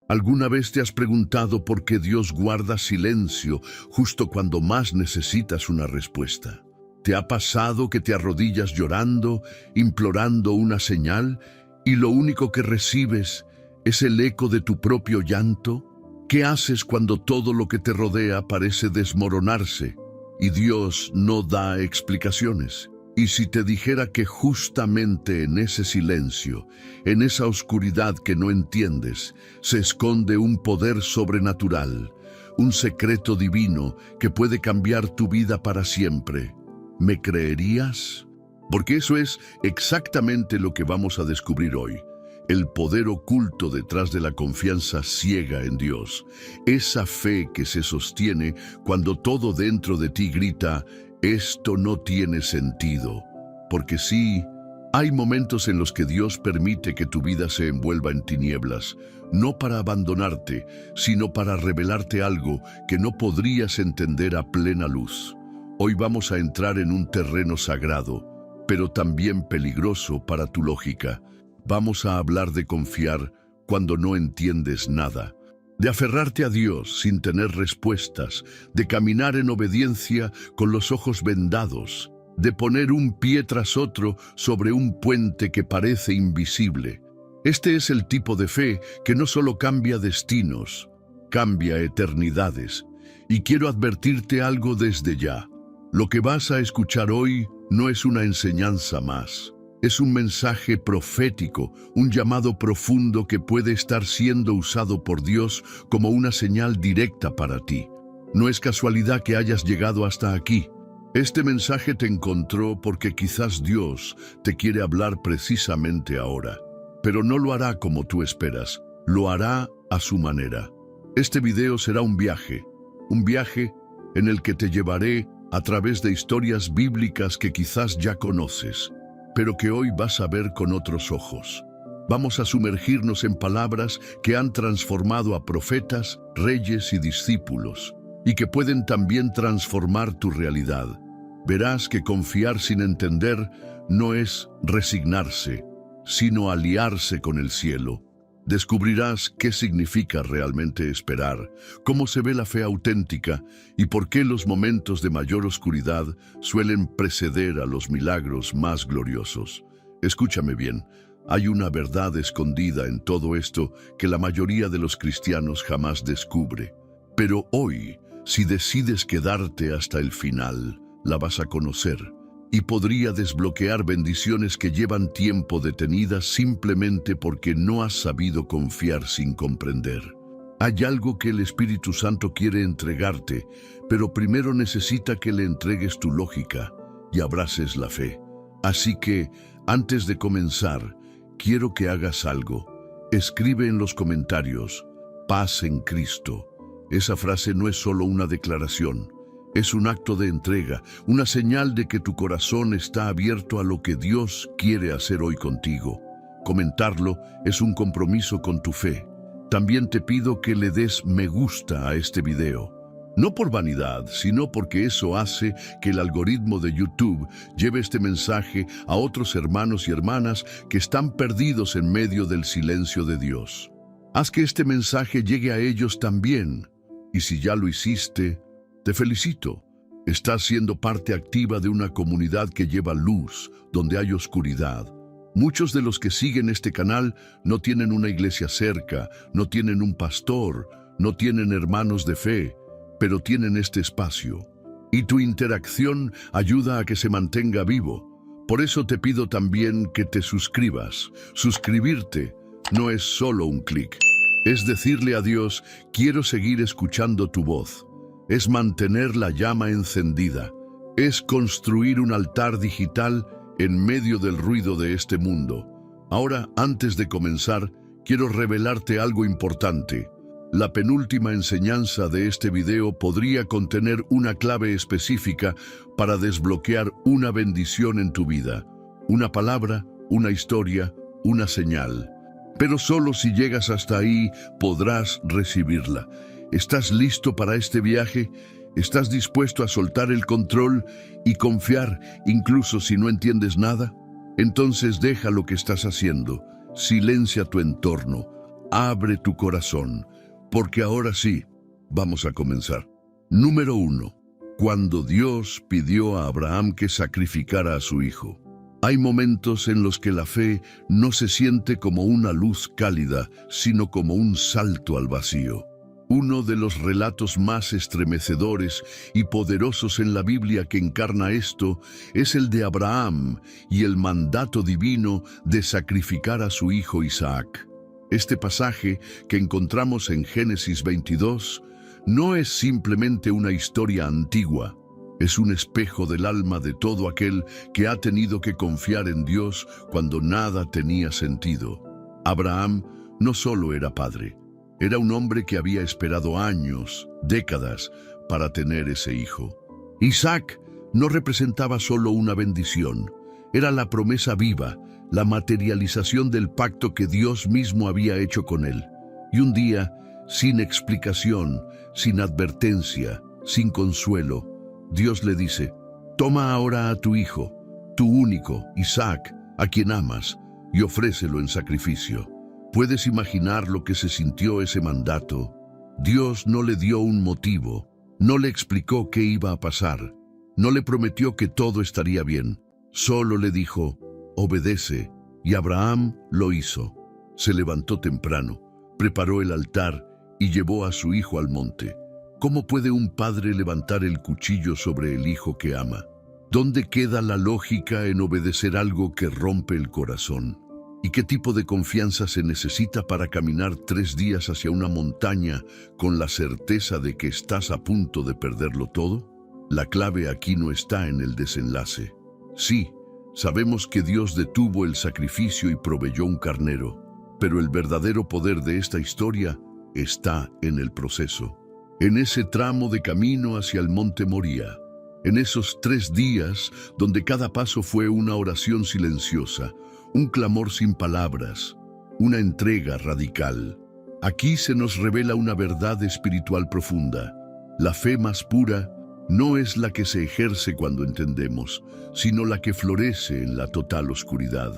¿Alguna vez te has preguntado por qué Dios guarda silencio justo cuando más necesitas una respuesta? ¿Te ha pasado que te arrodillas llorando, implorando una señal, y lo único que recibes es el eco de tu propio llanto? ¿Qué haces cuando todo lo que te rodea parece desmoronarse y Dios no da explicaciones? Y si te dijera que justamente en ese silencio, en esa oscuridad que no entiendes, se esconde un poder sobrenatural, un secreto divino que puede cambiar tu vida para siempre, ¿me creerías? Porque eso es exactamente lo que vamos a descubrir hoy. El poder oculto detrás de la confianza ciega en Dios. Esa fe que se sostiene cuando todo dentro de ti grita: esto no tiene sentido. Porque sí, hay momentos en los que Dios permite que tu vida se envuelva en tinieblas, no para abandonarte, sino para revelarte algo que no podrías entender a plena luz. Hoy vamos a entrar en un terreno sagrado, pero también peligroso para tu lógica. Vamos a hablar de confiar cuando no entiendes nada, de aferrarte a Dios sin tener respuestas, de caminar en obediencia con los ojos vendados, de poner un pie tras otro sobre un puente que parece invisible. Este es el tipo de fe que no solo cambia destinos, cambia eternidades. Y quiero advertirte algo desde ya. Lo que vas a escuchar hoy no es una enseñanza más. Es un mensaje profético, un llamado profundo que puede estar siendo usado por Dios como una señal directa para ti. No es casualidad que hayas llegado hasta aquí. Este mensaje te encontró porque quizás Dios te quiere hablar precisamente ahora. Pero no lo hará como tú esperas, lo hará a su manera. Este video será un viaje en el que te llevaré a través de historias bíblicas que quizás ya conoces, pero que hoy vas a ver con otros ojos. Vamos a sumergirnos en palabras que han transformado a profetas, reyes y discípulos, y que pueden también transformar tu realidad. Verás que confiar sin entender no es resignarse, sino aliarse con el cielo. Descubrirás qué significa realmente esperar, cómo se ve la fe auténtica y por qué los momentos de mayor oscuridad suelen preceder a los milagros más gloriosos. Escúchame bien, hay una verdad escondida en todo esto que la mayoría de los cristianos jamás descubre. Pero hoy, si decides quedarte hasta el final, la vas a conocer. Y podría desbloquear bendiciones que llevan tiempo detenidas simplemente porque no has sabido confiar sin comprender. Hay algo que el Espíritu Santo quiere entregarte, pero primero necesita que le entregues tu lógica y abraces la fe. Así que, antes de comenzar, quiero que hagas algo. Escribe en los comentarios: paz en Cristo. Esa frase no es solo una declaración. Es un acto de entrega, una señal de que tu corazón está abierto a lo que Dios quiere hacer hoy contigo. Comentarlo es un compromiso con tu fe. También te pido que le des me gusta a este video. No por vanidad, sino porque eso hace que el algoritmo de YouTube lleve este mensaje a otros hermanos y hermanas que están perdidos en medio del silencio de Dios. Haz que este mensaje llegue a ellos también. Y si ya lo hiciste, te felicito. Estás siendo parte activa de una comunidad que lleva luz donde hay oscuridad. Muchos de los que siguen este canal no tienen una iglesia cerca, no tienen un pastor, no tienen hermanos de fe, pero tienen este espacio. Y tu interacción ayuda a que se mantenga vivo. Por eso te pido también que te suscribas. Suscribirte no es solo un clic. Es decirle a Dios: quiero seguir escuchando tu voz. Es mantener la llama encendida. Es construir un altar digital en medio del ruido de este mundo. Ahora, antes de comenzar, quiero revelarte algo importante. La penúltima enseñanza de este video podría contener una clave específica para desbloquear una bendición en tu vida. Una palabra, una historia, una señal. Pero solo si llegas hasta ahí podrás recibirla. ¿Estás listo para este viaje? ¿Estás dispuesto a soltar el control y confiar incluso si no entiendes nada? Entonces deja lo que estás haciendo, silencia tu entorno, Abre tu corazón, porque ahora sí, vamos a comenzar. Número 1. Cuando Dios pidió a Abraham que sacrificara a su hijo. Hay momentos en los que la fe no se siente como una luz cálida, sino como un salto al vacío. Uno de los relatos más estremecedores y poderosos en la Biblia que encarna esto es el de Abraham y el mandato divino de sacrificar a su hijo Isaac. Este pasaje que encontramos en Génesis 22 no es simplemente una historia antigua, es un espejo del alma de todo aquel que ha tenido que confiar en Dios cuando nada tenía sentido. Abraham no solo era padre, era un hombre que había esperado años, décadas, para tener ese hijo. Isaac no representaba solo una bendición, era la promesa viva, la materialización del pacto que Dios mismo había hecho con él. Y un día, sin explicación, sin advertencia, sin consuelo, Dios le dice: toma ahora a tu hijo, tu único, Isaac, a quien amas, y ofrécelo en sacrificio. ¿Puedes imaginar lo que se sintió ese mandato? Dios no le dio un motivo, no le explicó qué iba a pasar, no le prometió que todo estaría bien, solo le dijo: obedece, y Abraham lo hizo. Se levantó temprano, preparó el altar y llevó a su hijo al monte. ¿Cómo puede un padre levantar el cuchillo sobre el hijo que ama? ¿Dónde queda la lógica en obedecer algo que rompe el corazón? ¿Y qué tipo de confianza se necesita para caminar 3 días hacia una montaña con la certeza de que estás a punto de perderlo todo? La clave aquí no está en el desenlace. Sí, sabemos que Dios detuvo el sacrificio y proveyó un carnero, pero el verdadero poder de esta historia está en el proceso. En ese tramo de camino hacia el monte Moría, en esos 3 días donde cada paso fue una oración silenciosa, un clamor sin palabras, una entrega radical. Aquí se nos revela una verdad espiritual profunda. La fe más pura no es la que se ejerce cuando entendemos, sino la que florece en la total oscuridad.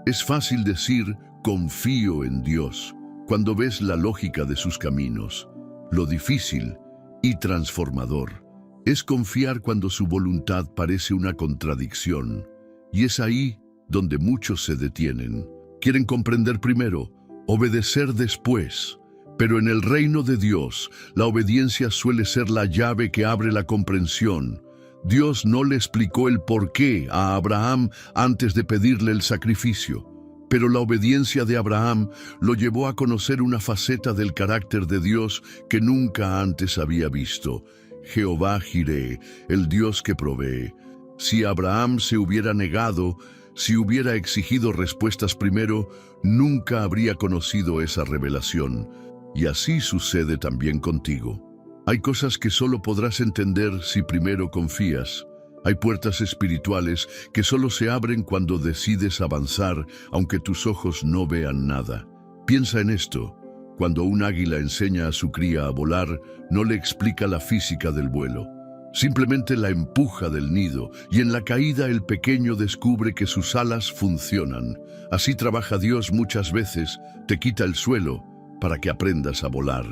Es fácil decir confío en Dios cuando ves la lógica de sus caminos. Lo difícil y transformador es confiar cuando su voluntad parece una contradicción. Y es ahí donde muchos se detienen. Quieren comprender primero, obedecer después. Pero en el reino de Dios, la obediencia suele ser la llave que abre la comprensión. Dios no le explicó el porqué a Abraham antes de pedirle el sacrificio. Pero la obediencia de Abraham lo llevó a conocer una faceta del carácter de Dios que nunca antes había visto. Jehová Jireh, el Dios que provee. Si Abraham se hubiera negado, si hubiera exigido respuestas primero, nunca habría conocido esa revelación. Y así sucede también contigo. Hay cosas que solo podrás entender si primero confías. Hay puertas espirituales que solo se abren cuando decides avanzar, aunque tus ojos no vean nada. Piensa en esto. Cuando un águila enseña a su cría a volar, no le explica la física del vuelo. Simplemente la empuja del nido, y en la caída el pequeño descubre que sus alas funcionan. Así trabaja Dios muchas veces, te quita el suelo para que aprendas a volar.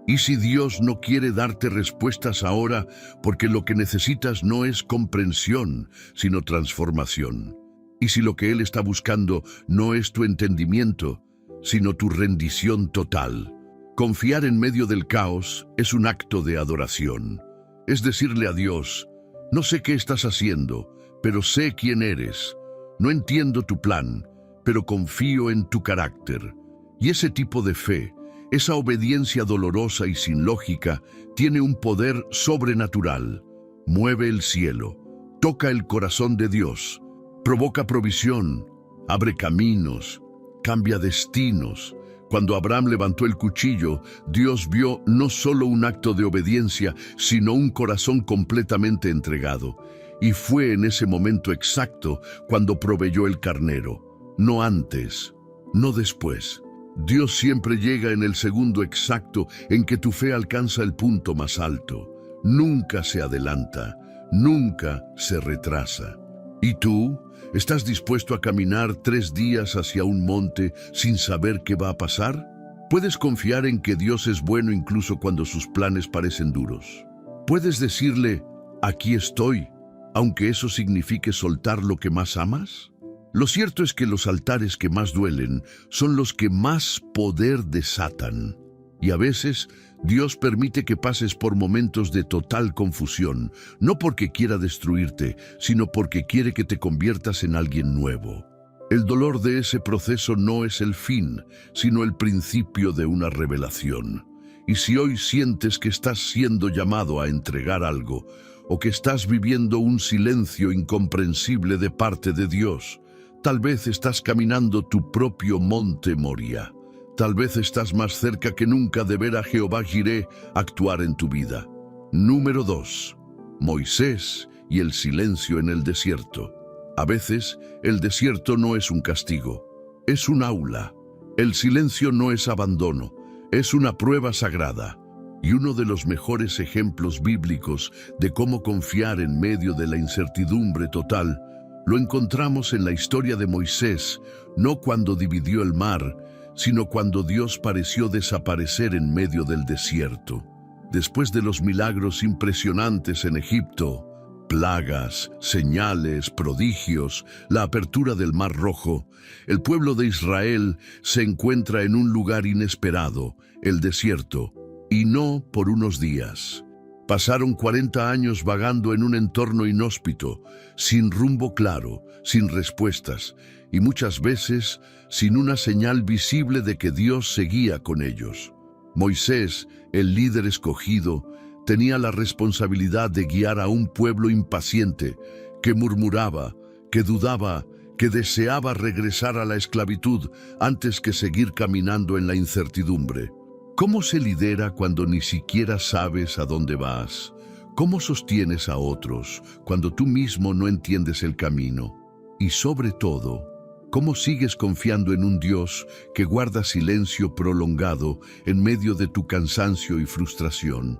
¿Y si Dios no quiere darte respuestas ahora porque lo que necesitas no es comprensión, sino transformación? ¿Y si lo que Él está buscando no es tu entendimiento, sino tu rendición total? Confiar en medio del caos es un acto de adoración. Es decirle a Dios: no sé qué estás haciendo, pero sé quién eres. No entiendo tu plan, pero confío en tu carácter. Y ese tipo de fe, esa obediencia dolorosa y sin lógica, tiene un poder sobrenatural. Mueve el cielo, toca el corazón de Dios, provoca provisión, abre caminos, cambia destinos. Cuando Abraham levantó el cuchillo, Dios vio no solo un acto de obediencia, sino un corazón completamente entregado. Y fue en ese momento exacto cuando proveyó el carnero, no antes, no después. Dios siempre llega en el segundo exacto en que tu fe alcanza el punto más alto. Nunca se adelanta, nunca se retrasa. ¿Y tú? ¿Estás dispuesto a caminar 3 días hacia un monte sin saber qué va a pasar? Puedes confiar en que Dios es bueno incluso cuando sus planes parecen duros. Puedes decirle, aquí estoy, aunque eso signifique soltar lo que más amas. Lo cierto es que los altares que más duelen son los que más poder desatan. Y a veces Dios permite que pases por momentos de total confusión, no porque quiera destruirte, sino porque quiere que te conviertas en alguien nuevo. El dolor de ese proceso no es el fin, sino el principio de una revelación. Y si hoy sientes que estás siendo llamado a entregar algo, o que estás viviendo un silencio incomprensible de parte de Dios, tal vez estás caminando tu propio monte Moria. Tal vez estás más cerca que nunca de ver a Jehová Jireh actuar en tu vida. Número 2. Moisés y el silencio en el desierto. A veces, el desierto no es un castigo, es un aula. El silencio no es abandono, es una prueba sagrada. Y uno de los mejores ejemplos bíblicos de cómo confiar en medio de la incertidumbre total, lo encontramos en la historia de Moisés, no cuando dividió el mar, sino cuando Dios pareció desaparecer en medio del desierto. Después de los milagros impresionantes en Egipto, plagas, señales, prodigios, la apertura del Mar Rojo, el pueblo de Israel se encuentra en un lugar inesperado, el desierto, y no por unos días. Pasaron 40 años vagando en un entorno inhóspito, sin rumbo claro, sin respuestas, y muchas veces sin una señal visible de que Dios seguía con ellos. Moisés, el líder escogido, tenía la responsabilidad de guiar a un pueblo impaciente, que murmuraba, que dudaba, que deseaba regresar a la esclavitud antes que seguir caminando en la incertidumbre. ¿Cómo se lidera cuando ni siquiera sabes a dónde vas? ¿Cómo sostienes a otros cuando tú mismo no entiendes el camino? Y sobre todo, ¿cómo sigues confiando en un Dios que guarda silencio prolongado en medio de tu cansancio y frustración?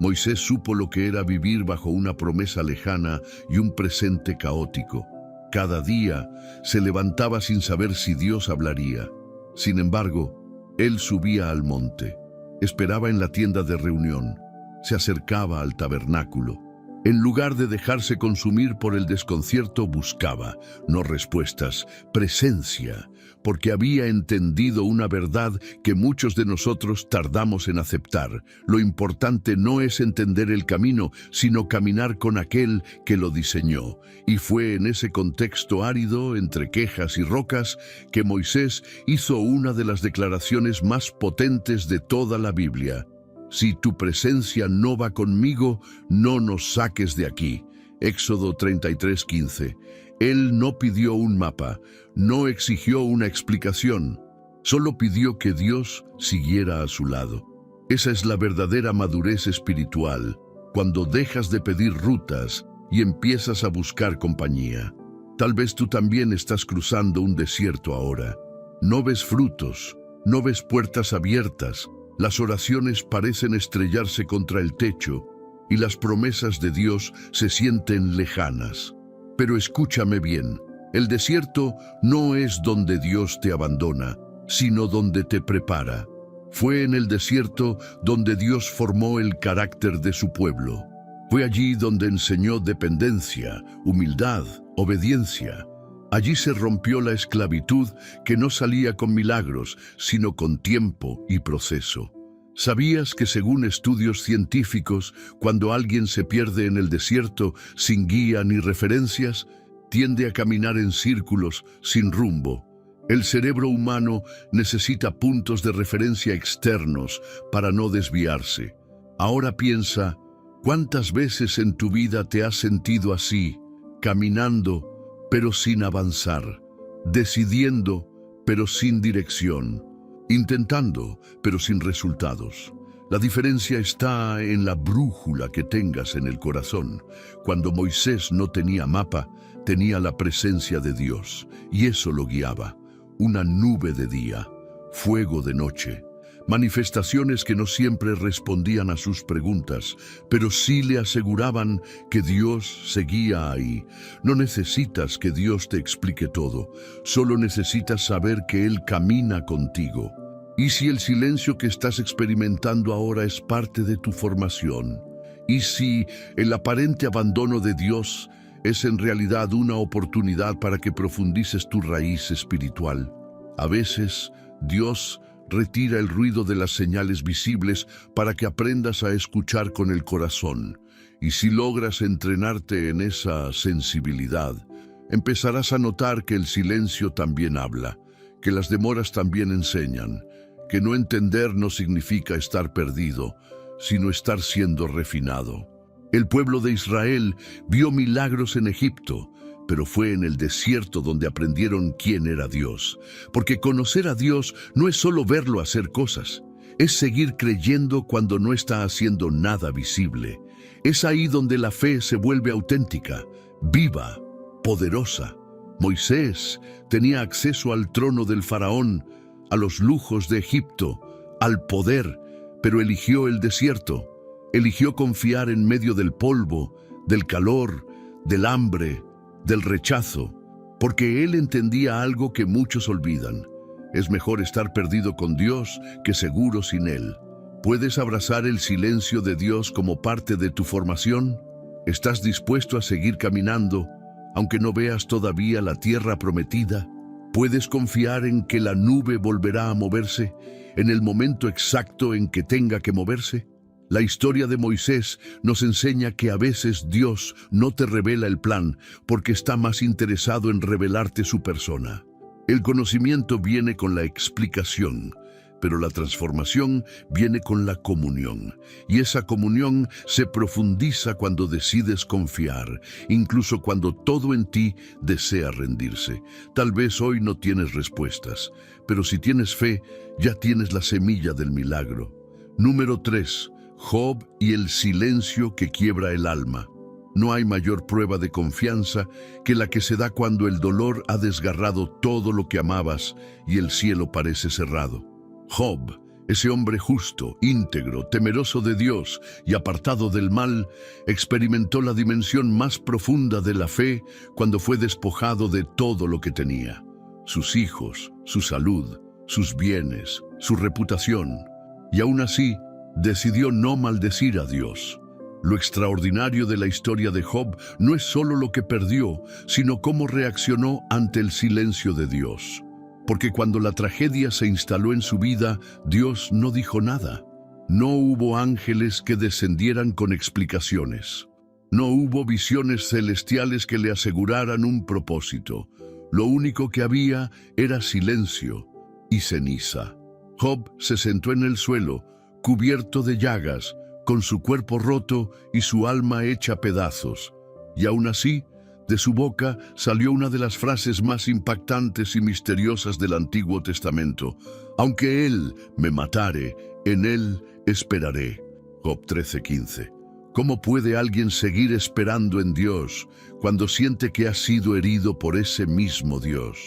Moisés supo lo que era vivir bajo una promesa lejana y un presente caótico. Cada día se levantaba sin saber si Dios hablaría. Sin embargo, él subía al monte, esperaba en la tienda de reunión, se acercaba al tabernáculo. En lugar de dejarse consumir por el desconcierto, buscaba, no respuestas, presencia, porque había entendido una verdad que muchos de nosotros tardamos en aceptar. Lo importante no es entender el camino, sino caminar con aquel que lo diseñó. Y fue en ese contexto árido, entre quejas y rocas, que Moisés hizo una de las declaraciones más potentes de toda la Biblia. Si tu presencia no va conmigo, no nos saques de aquí. Éxodo 33:15. Él no pidió un mapa, no exigió una explicación, solo pidió que Dios siguiera a su lado. Esa es la verdadera madurez espiritual, cuando dejas de pedir rutas y empiezas a buscar compañía. Tal vez tú también estás cruzando un desierto ahora. No ves frutos, no ves puertas abiertas. Las oraciones parecen estrellarse contra el techo y las promesas de Dios se sienten lejanas. Pero escúchame bien, el desierto no es donde Dios te abandona, sino donde te prepara. Fue en el desierto donde Dios formó el carácter de su pueblo. Fue allí donde enseñó dependencia, humildad, obediencia. Allí se rompió la esclavitud que no salía con milagros, sino con tiempo y proceso. ¿Sabías que según estudios científicos, cuando alguien se pierde en el desierto sin guía ni referencias, tiende a caminar en círculos sin rumbo? El cerebro humano necesita puntos de referencia externos para no desviarse. Ahora piensa, ¿cuántas veces en tu vida te has sentido así, caminando, pero sin avanzar, decidiendo, pero sin dirección, intentando, pero sin resultados? La diferencia está en la brújula que tengas en el corazón. Cuando Moisés no tenía mapa, tenía la presencia de Dios, y eso lo guiaba. Una nube de día, fuego de noche, manifestaciones que no siempre respondían a sus preguntas, pero sí le aseguraban que Dios seguía ahí. No necesitas que Dios te explique todo, solo necesitas saber que Él camina contigo. ¿Y si el silencio que estás experimentando ahora es parte de tu formación? ¿Y si el aparente abandono de Dios es en realidad una oportunidad para que profundices tu raíz espiritual? A veces, Dios retira el ruido de las señales visibles para que aprendas a escuchar con el corazón. Y si logras entrenarte en esa sensibilidad, empezarás a notar que el silencio también habla, que las demoras también enseñan, que no entender no significa estar perdido, sino estar siendo refinado. El pueblo de Israel vio milagros en Egipto, pero fue en el desierto donde aprendieron quién era Dios. Porque conocer a Dios no es solo verlo hacer cosas, es seguir creyendo cuando no está haciendo nada visible. Es ahí donde la fe se vuelve auténtica, viva, poderosa. Moisés tenía acceso al trono del faraón, a los lujos de Egipto, al poder, pero eligió el desierto. Eligió confiar en medio del polvo, del calor, del hambre, del rechazo, porque él entendía algo que muchos olvidan. Es mejor estar perdido con Dios que seguro sin Él. ¿Puedes abrazar el silencio de Dios como parte de tu formación? ¿Estás dispuesto a seguir caminando, aunque no veas todavía la tierra prometida? ¿Puedes confiar en que la nube volverá a moverse en el momento exacto en que tenga que moverse? La historia de Moisés nos enseña que a veces Dios no te revela el plan porque está más interesado en revelarte su persona. El conocimiento viene con la explicación, pero la transformación viene con la comunión. Y esa comunión se profundiza cuando decides confiar, incluso cuando todo en ti desea rendirse. Tal vez hoy no tienes respuestas, pero si tienes fe, ya tienes la semilla del milagro. Número 3. Job y el silencio que quiebra el alma. No hay mayor prueba de confianza que la que se da cuando el dolor ha desgarrado todo lo que amabas y el cielo parece cerrado. Job, ese hombre justo, íntegro, temeroso de Dios y apartado del mal, experimentó la dimensión más profunda de la fe cuando fue despojado de todo lo que tenía: sus hijos, su salud, sus bienes, su reputación. Y aún así, decidió no maldecir a Dios. Lo extraordinario de la historia de Job no es solo lo que perdió, sino cómo reaccionó ante el silencio de Dios. Porque cuando la tragedia se instaló en su vida, Dios no dijo nada. No hubo ángeles que descendieran con explicaciones. No hubo visiones celestiales que le aseguraran un propósito. Lo único que había era silencio y ceniza. Job se sentó en el suelo, cubierto de llagas, con su cuerpo roto y su alma hecha pedazos. Y aún así, de su boca salió una de las frases más impactantes y misteriosas del Antiguo Testamento: aunque Él me matare, en Él esperaré. Job 13:15. ¿Cómo puede alguien seguir esperando en Dios cuando siente que ha sido herido por ese mismo Dios?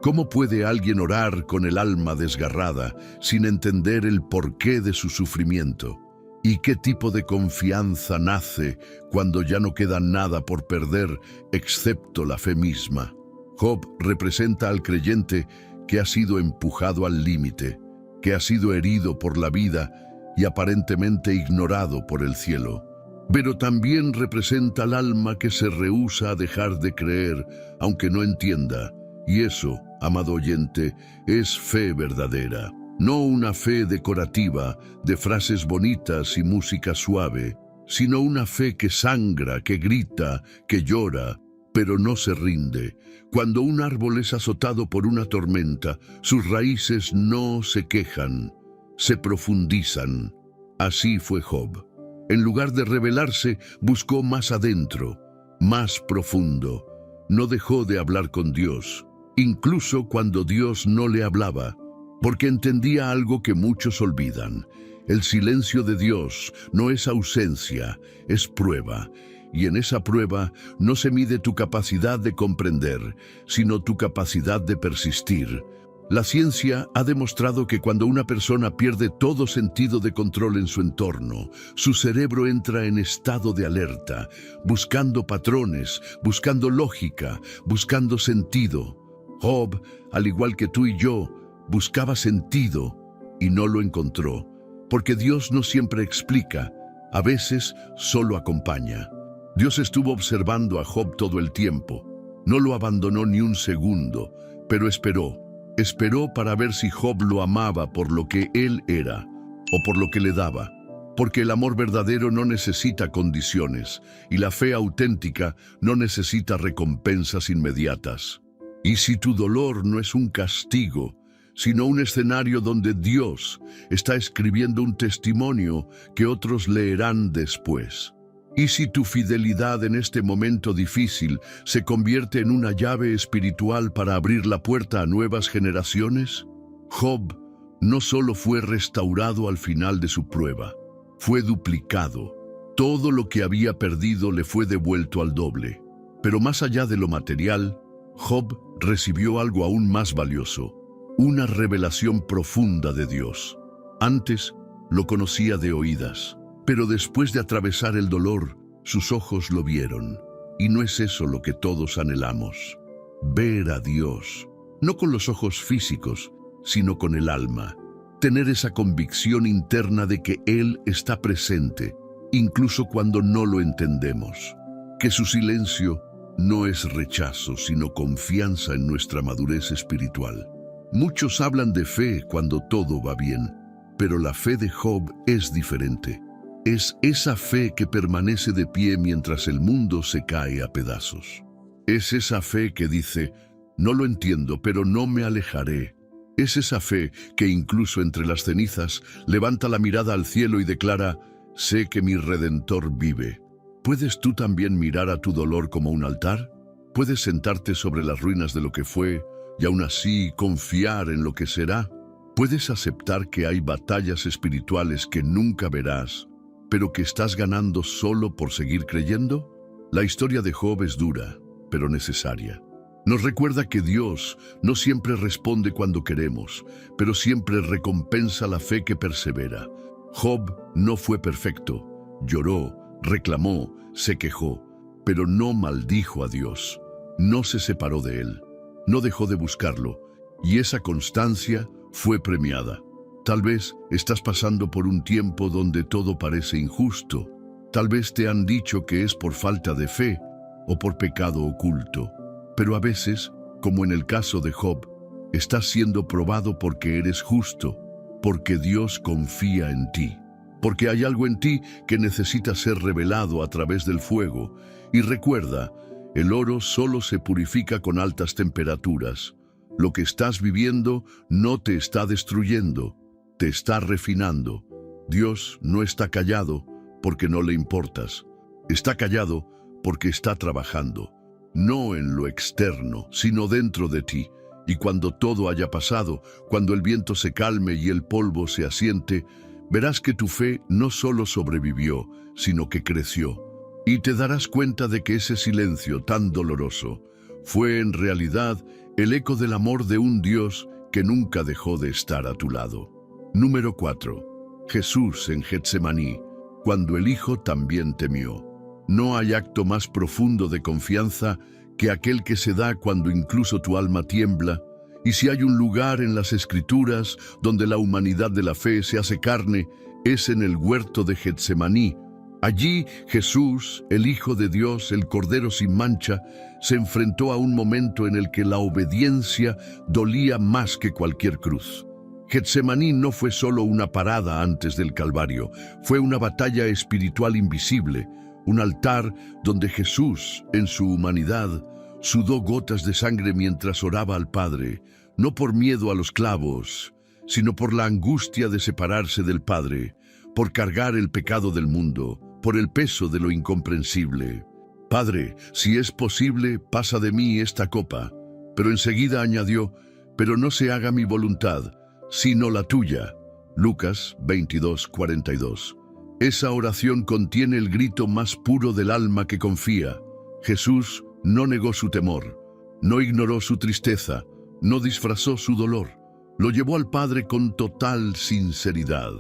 ¿Cómo puede alguien orar con el alma desgarrada sin entender el porqué de su sufrimiento? ¿Y qué tipo de confianza nace cuando ya no queda nada por perder excepto la fe misma? Job representa al creyente que ha sido empujado al límite, que ha sido herido por la vida y aparentemente ignorado por el cielo. Pero también representa al alma que se rehúsa a dejar de creer, aunque no entienda. Y eso, amado oyente, es fe verdadera. No una fe decorativa, de frases bonitas y música suave, sino una fe que sangra, que grita, que llora, pero no se rinde. Cuando un árbol es azotado por una tormenta, sus raíces no se quejan, se profundizan. Así fue Job. En lugar de rebelarse, buscó más adentro, más profundo. No dejó de hablar con Dios, incluso cuando Dios no le hablaba, porque entendía algo que muchos olvidan. El silencio de Dios no es ausencia, es prueba. Y en esa prueba no se mide tu capacidad de comprender, sino tu capacidad de persistir. La ciencia ha demostrado que cuando una persona pierde todo sentido de control en su entorno, su cerebro entra en estado de alerta, buscando patrones, buscando lógica, buscando sentido. Job, al igual que tú y yo, buscaba sentido, y no lo encontró, porque Dios no siempre explica, a veces solo acompaña. Dios estuvo observando a Job todo el tiempo, no lo abandonó ni un segundo, pero esperó para ver si Job lo amaba por lo que él era o por lo que le daba, porque el amor verdadero no necesita condiciones y la fe auténtica no necesita recompensas inmediatas. Y si tu dolor no es un castigo, sino un escenario donde Dios está escribiendo un testimonio que otros leerán después. Y si tu fidelidad en este momento difícil se convierte en una llave espiritual para abrir la puerta a nuevas generaciones, Job no solo fue restaurado al final de su prueba, fue duplicado. Todo lo que había perdido le fue devuelto al doble. Pero más allá de lo material, Job recibió algo aún más valioso, una revelación profunda de Dios. Antes lo conocía de oídas, pero después de atravesar el dolor, sus ojos lo vieron. Y no es eso lo que todos anhelamos: ver a Dios, no con los ojos físicos, sino con el alma. Tener esa convicción interna de que Él está presente, incluso cuando no lo entendemos. Que su silencio no es rechazo, sino confianza en nuestra madurez espiritual. Muchos hablan de fe cuando todo va bien, pero la fe de Job es diferente. Es esa fe que permanece de pie mientras el mundo se cae a pedazos. Es esa fe que dice: no lo entiendo, pero no me alejaré. Es esa fe que incluso entre las cenizas levanta la mirada al cielo y declara: sé que mi Redentor vive. ¿Puedes tú también mirar a tu dolor como un altar? ¿Puedes sentarte sobre las ruinas de lo que fue y aún así confiar en lo que será? ¿Puedes aceptar que hay batallas espirituales que nunca verás, pero que estás ganando solo por seguir creyendo? La historia de Job es dura, pero necesaria. Nos recuerda que Dios no siempre responde cuando queremos, pero siempre recompensa la fe que persevera. Job no fue perfecto, lloró, reclamó, se quejó, pero no maldijo a Dios, no se separó de él, no dejó de buscarlo, y esa constancia fue premiada. Tal vez estás pasando por un tiempo donde todo parece injusto. Tal vez te han dicho que es por falta de fe o por pecado oculto. Pero a veces, como en el caso de Job, estás siendo probado porque eres justo, porque Dios confía en ti, porque hay algo en ti que necesita ser revelado a través del fuego. Y recuerda, el oro solo se purifica con altas temperaturas. Lo que estás viviendo no te está destruyendo, te está refinando. Dios no está callado porque no le importas. Está callado porque está trabajando. No en lo externo, sino dentro de ti. Y cuando todo haya pasado, cuando el viento se calme y el polvo se asiente, verás que tu fe no solo sobrevivió, sino que creció. Y te darás cuenta de que ese silencio tan doloroso fue en realidad el eco del amor de un Dios que nunca dejó de estar a tu lado. Número 4. Jesús en Getsemaní, cuando el Hijo también temió. No hay acto más profundo de confianza que aquel que se da cuando incluso tu alma tiembla. Y si hay un lugar en las Escrituras donde la humanidad de la fe se hace carne, es en el huerto de Getsemaní. Allí Jesús, el Hijo de Dios, el Cordero sin mancha, se enfrentó a un momento en el que la obediencia dolía más que cualquier cruz. Getsemaní no fue solo una parada antes del Calvario, fue una batalla espiritual invisible, un altar donde Jesús, en su humanidad, sudó gotas de sangre mientras oraba al Padre, no por miedo a los clavos, sino por la angustia de separarse del Padre, por cargar el pecado del mundo, por el peso de lo incomprensible. Padre, si es posible, pasa de mí esta copa. Pero enseguida añadió: pero no se haga mi voluntad, sino la tuya. Lucas 22:42. Esa oración contiene el grito más puro del alma que confía. Jesús no negó su temor, no ignoró su tristeza, no disfrazó su dolor. Lo llevó al Padre con total sinceridad,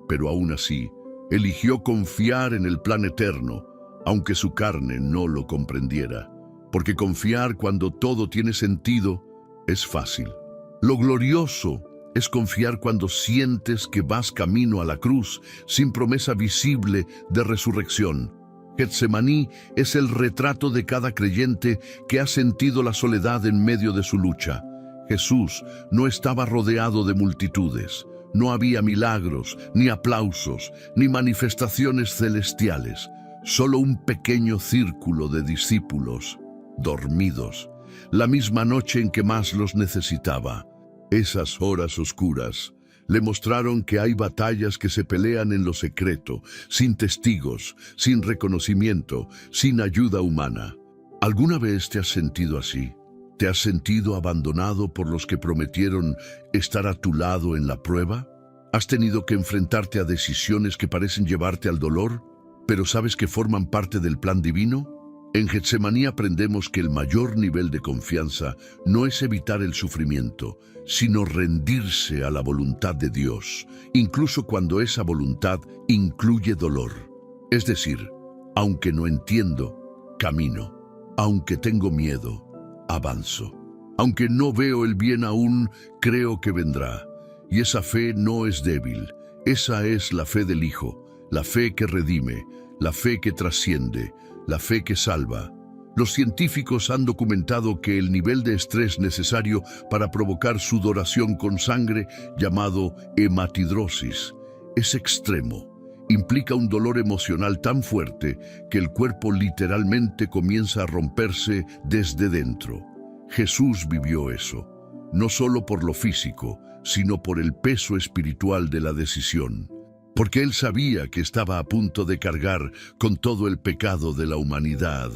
pero aún así, eligió confiar en el plan eterno, aunque su carne no lo comprendiera. Porque confiar cuando todo tiene sentido es fácil. Lo glorioso es confiar cuando sientes que vas camino a la cruz, sin promesa visible de resurrección. Getsemaní es el retrato de cada creyente que ha sentido la soledad en medio de su lucha. Jesús no estaba rodeado de multitudes. No había milagros, ni aplausos, ni manifestaciones celestiales. Solo un pequeño círculo de discípulos, dormidos, la misma noche en que más los necesitaba. Esas horas oscuras le mostraron que hay batallas que se pelean en lo secreto, sin testigos, sin reconocimiento, sin ayuda humana. ¿Alguna vez te has sentido así? ¿Te has sentido abandonado por los que prometieron estar a tu lado en la prueba? ¿Has tenido que enfrentarte a decisiones que parecen llevarte al dolor, pero sabes que forman parte del plan divino? En Getsemaní aprendemos que el mayor nivel de confianza no es evitar el sufrimiento, sino rendirse a la voluntad de Dios, incluso cuando esa voluntad incluye dolor. Es decir, aunque no entiendo, camino. Aunque tengo miedo, avanzo. Aunque no veo el bien aún, creo que vendrá. Y esa fe no es débil. Esa es la fe del Hijo, la fe que redime, la fe que trasciende, la fe que salva. Los científicos han documentado que el nivel de estrés necesario para provocar sudoración con sangre, llamado hematidrosis, es extremo. Implica un dolor emocional tan fuerte que el cuerpo literalmente comienza a romperse desde dentro. Jesús vivió eso, no solo por lo físico, sino por el peso espiritual de la decisión. Porque él sabía que estaba a punto de cargar con todo el pecado de la humanidad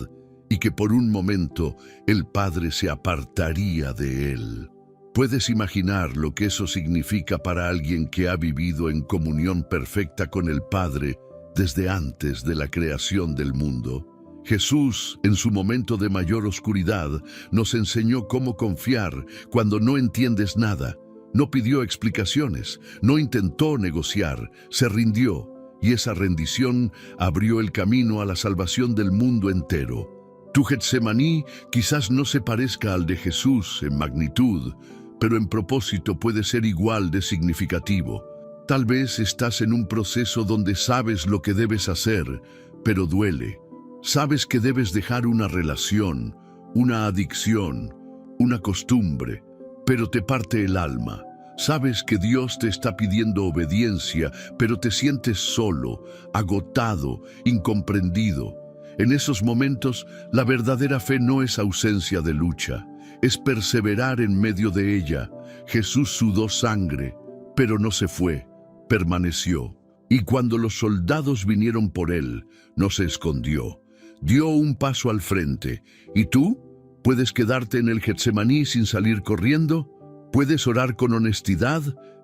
y que por un momento el Padre se apartaría de él. ¿Puedes imaginar lo que eso significa para alguien que ha vivido en comunión perfecta con el Padre desde antes de la creación del mundo? Jesús, en su momento de mayor oscuridad, nos enseñó cómo confiar cuando no entiendes nada. No pidió explicaciones, no intentó negociar, se rindió, y esa rendición abrió el camino a la salvación del mundo entero. Tu Getsemaní quizás no se parezca al de Jesús en magnitud, pero en propósito puede ser igual de significativo. Tal vez estás en un proceso donde sabes lo que debes hacer, pero duele. Sabes que debes dejar una relación, una adicción, una costumbre, pero te parte el alma. Sabes que Dios te está pidiendo obediencia, pero te sientes solo, agotado, incomprendido. En esos momentos, la verdadera fe no es ausencia de lucha, es perseverar en medio de ella. Jesús sudó sangre, pero no se fue, permaneció. Y cuando los soldados vinieron por él, no se escondió. Dio un paso al frente. ¿Y tú? ¿Puedes quedarte en el Getsemaní sin salir corriendo? ¿Puedes orar con honestidad,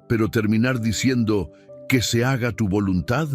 pero terminar diciendo que se haga tu voluntad?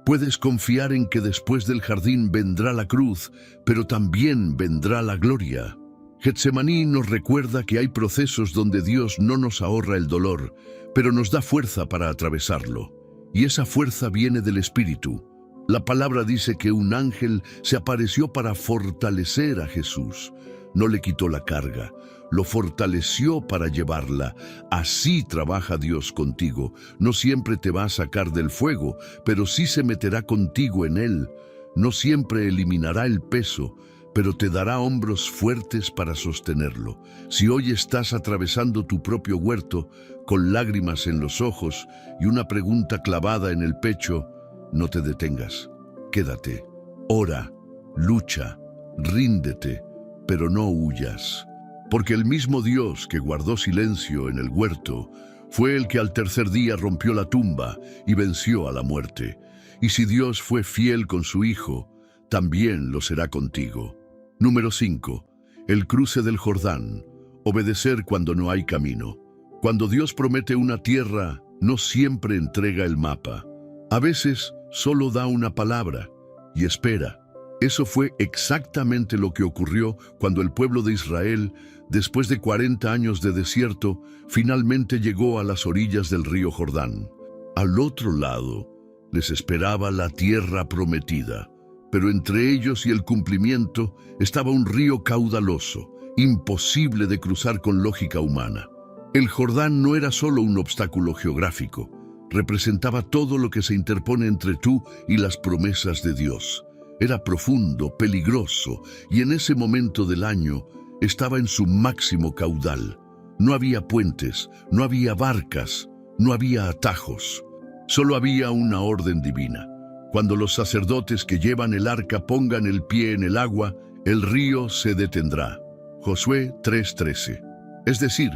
¿Puedes confiar en que después del jardín vendrá la cruz, pero también vendrá la gloria? Getsemaní nos recuerda que hay procesos donde Dios no nos ahorra el dolor, pero nos da fuerza para atravesarlo. Y esa fuerza viene del Espíritu. La palabra dice que un ángel se apareció para fortalecer a Jesús. No le quitó la carga, lo fortaleció para llevarla. Así trabaja Dios contigo. No siempre te va a sacar del fuego, pero sí se meterá contigo en él. No siempre eliminará el peso, pero te dará hombros fuertes para sostenerlo. Si hoy estás atravesando tu propio huerto, con lágrimas en los ojos y una pregunta clavada en el pecho, no te detengas. Quédate, ora, lucha, ríndete, pero no huyas. Porque el mismo Dios que guardó silencio en el huerto fue el que al tercer día rompió la tumba y venció a la muerte. Y si Dios fue fiel con su Hijo, también lo será contigo. Número 5. El cruce del Jordán. Obedecer cuando no hay camino. Cuando Dios promete una tierra, no siempre entrega el mapa. A veces solo da una palabra y espera. Eso fue exactamente lo que ocurrió cuando el pueblo de Israel, después de 40 años de desierto, finalmente llegó a las orillas del río Jordán. Al otro lado les esperaba la tierra prometida, pero entre ellos y el cumplimiento estaba un río caudaloso, imposible de cruzar con lógica humana. El Jordán no era solo un obstáculo geográfico, representaba todo lo que se interpone entre tú y las promesas de Dios. Era profundo, peligroso, y en ese momento del año estaba en su máximo caudal. No había puentes, no había barcas, no había atajos. Solo había una orden divina. Cuando los sacerdotes que llevan el arca pongan el pie en el agua, el río se detendrá. Josué 3:13. Es decir,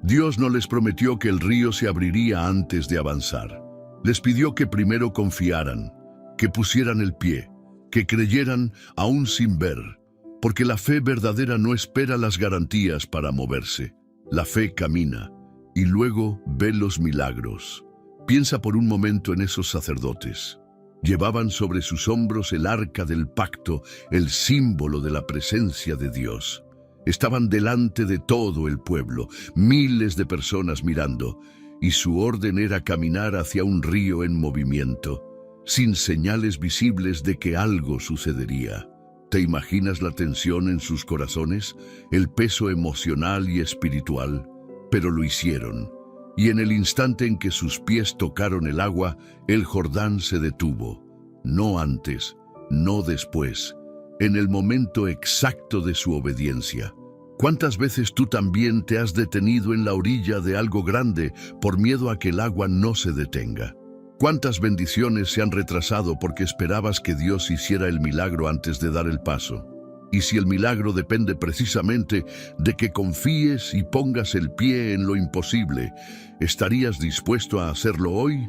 Dios no les prometió que el río se abriría antes de avanzar. Les pidió que primero confiaran, que pusieran el pie, que creyeran aún sin ver, porque la fe verdadera no espera las garantías para moverse. La fe camina y luego ve los milagros. Piensa por un momento en esos sacerdotes. Llevaban sobre sus hombros el arca del pacto, el símbolo de la presencia de Dios. Estaban delante de todo el pueblo, miles de personas mirando, y su orden era caminar hacia un río en movimiento, sin señales visibles de que algo sucedería. ¿Te imaginas la tensión en sus corazones, el peso emocional y espiritual? Pero lo hicieron, y en el instante en que sus pies tocaron el agua, el Jordán se detuvo. No antes, no después, en el momento exacto de su obediencia. ¿Cuántas veces tú también te has detenido en la orilla de algo grande por miedo a que el agua no se detenga? ¿Cuántas bendiciones se han retrasado porque esperabas que Dios hiciera el milagro antes de dar el paso? Y si el milagro depende precisamente de que confíes y pongas el pie en lo imposible, ¿estarías dispuesto a hacerlo hoy?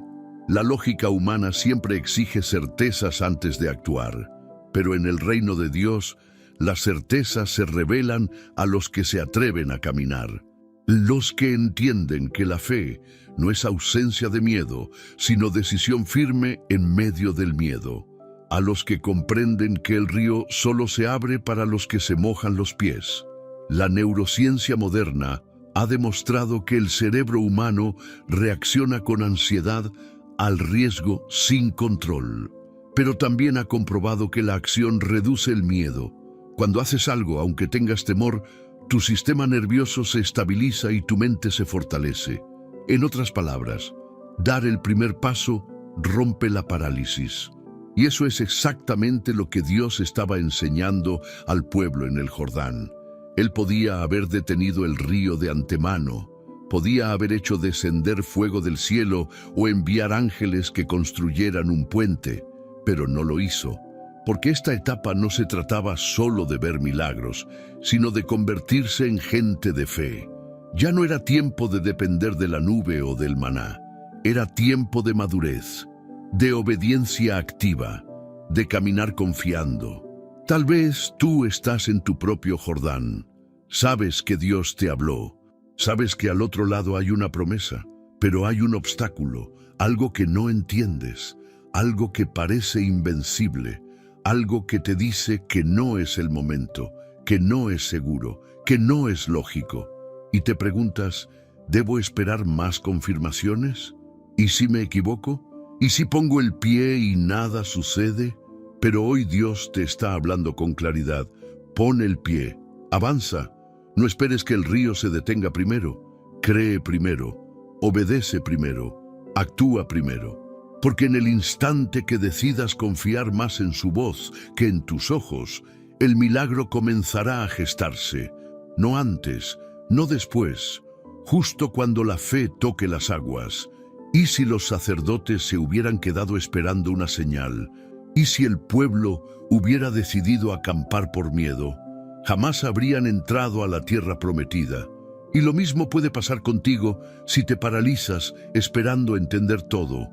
La lógica humana siempre exige certezas antes de actuar, pero en el reino de Dios, las certezas se revelan a los que se atreven a caminar. Los que entienden que la fe no es ausencia de miedo, sino decisión firme en medio del miedo. A los que comprenden que el río solo se abre para los que se mojan los pies. La neurociencia moderna ha demostrado que el cerebro humano reacciona con ansiedad al riesgo sin control, pero también ha comprobado que la acción reduce el miedo. Cuando haces algo, aunque tengas temor, tu sistema nervioso se estabiliza y tu mente se fortalece. En otras palabras, dar el primer paso rompe la parálisis. Y eso es exactamente lo que Dios estaba enseñando al pueblo en el Jordán. Él podía haber detenido el río de antemano, podía haber hecho descender fuego del cielo o enviar ángeles que construyeran un puente, pero no lo hizo. Porque esta etapa no se trataba solo de ver milagros, sino de convertirse en gente de fe. Ya no era tiempo de depender de la nube o del maná. Era tiempo de madurez, de obediencia activa, de caminar confiando. Tal vez tú estás en tu propio Jordán. Sabes que Dios te habló. Sabes que al otro lado hay una promesa, pero hay un obstáculo, algo que no entiendes, algo que parece invencible. Algo que te dice que no es el momento, que no es seguro, que no es lógico. Y te preguntas, ¿debo esperar más confirmaciones? ¿Y si me equivoco? ¿Y si pongo el pie y nada sucede? Pero hoy Dios te está hablando con claridad. Pon el pie, avanza. No esperes que el río se detenga primero. Cree primero, obedece primero, actúa primero. Porque en el instante que decidas confiar más en su voz que en tus ojos, el milagro comenzará a gestarse. No antes, no después, justo cuando la fe toque las aguas. ¿Y si los sacerdotes se hubieran quedado esperando una señal? ¿Y si el pueblo hubiera decidido acampar por miedo? Jamás habrían entrado a la tierra prometida. Y lo mismo puede pasar contigo si te paralizas esperando entender todo.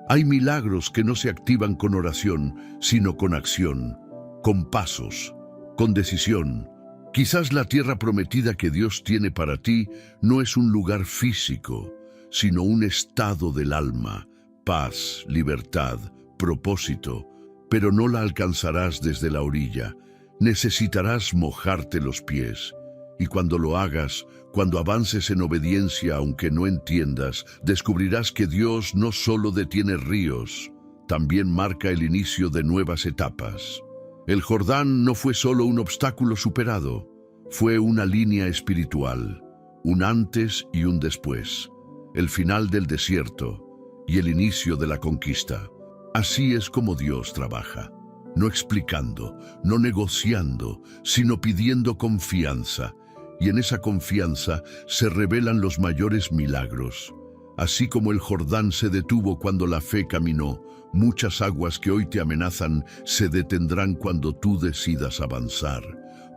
Hay milagros que no se activan con oración, sino con acción, con pasos, con decisión. Quizás la tierra prometida que Dios tiene para ti no es un lugar físico, sino un estado del alma, paz, libertad, propósito, pero no la alcanzarás desde la orilla. Necesitarás mojarte los pies. Y cuando lo hagas, cuando avances en obediencia aunque no entiendas, descubrirás que Dios no solo detiene ríos, también marca el inicio de nuevas etapas. El Jordán no fue solo un obstáculo superado, fue una línea espiritual, un antes y un después, el final del desierto y el inicio de la conquista. Así es como Dios trabaja, no explicando, no negociando, sino pidiendo confianza, y en esa confianza se revelan los mayores milagros. Así como el Jordán se detuvo cuando la fe caminó, muchas aguas que hoy te amenazan se detendrán cuando tú decidas avanzar.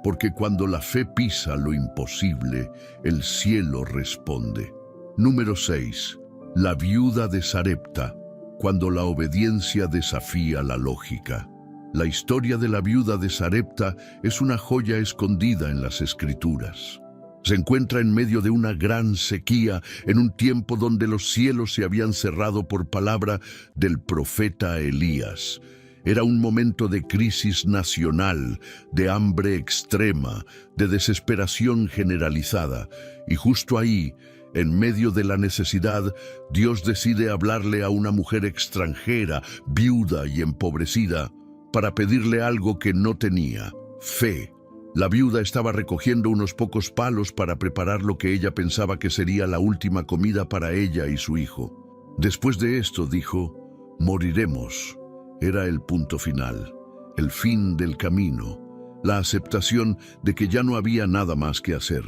Porque cuando la fe pisa lo imposible, el cielo responde. Número 6. La viuda de Sarepta, cuando la obediencia desafía la lógica. La historia de la viuda de Sarepta es una joya escondida en las Escrituras. Se encuentra en medio de una gran sequía, en un tiempo donde los cielos se habían cerrado por palabra del profeta Elías. Era un momento de crisis nacional, de hambre extrema, de desesperación generalizada. Y justo ahí, en medio de la necesidad, Dios decide hablarle a una mujer extranjera, viuda y empobrecida, para pedirle algo que no tenía: fe. La viuda estaba recogiendo unos pocos palos para preparar lo que ella pensaba que sería la última comida para ella y su hijo. Después de esto dijo: moriremos. Era el punto final, el fin del camino, la aceptación de que ya no había nada más que hacer.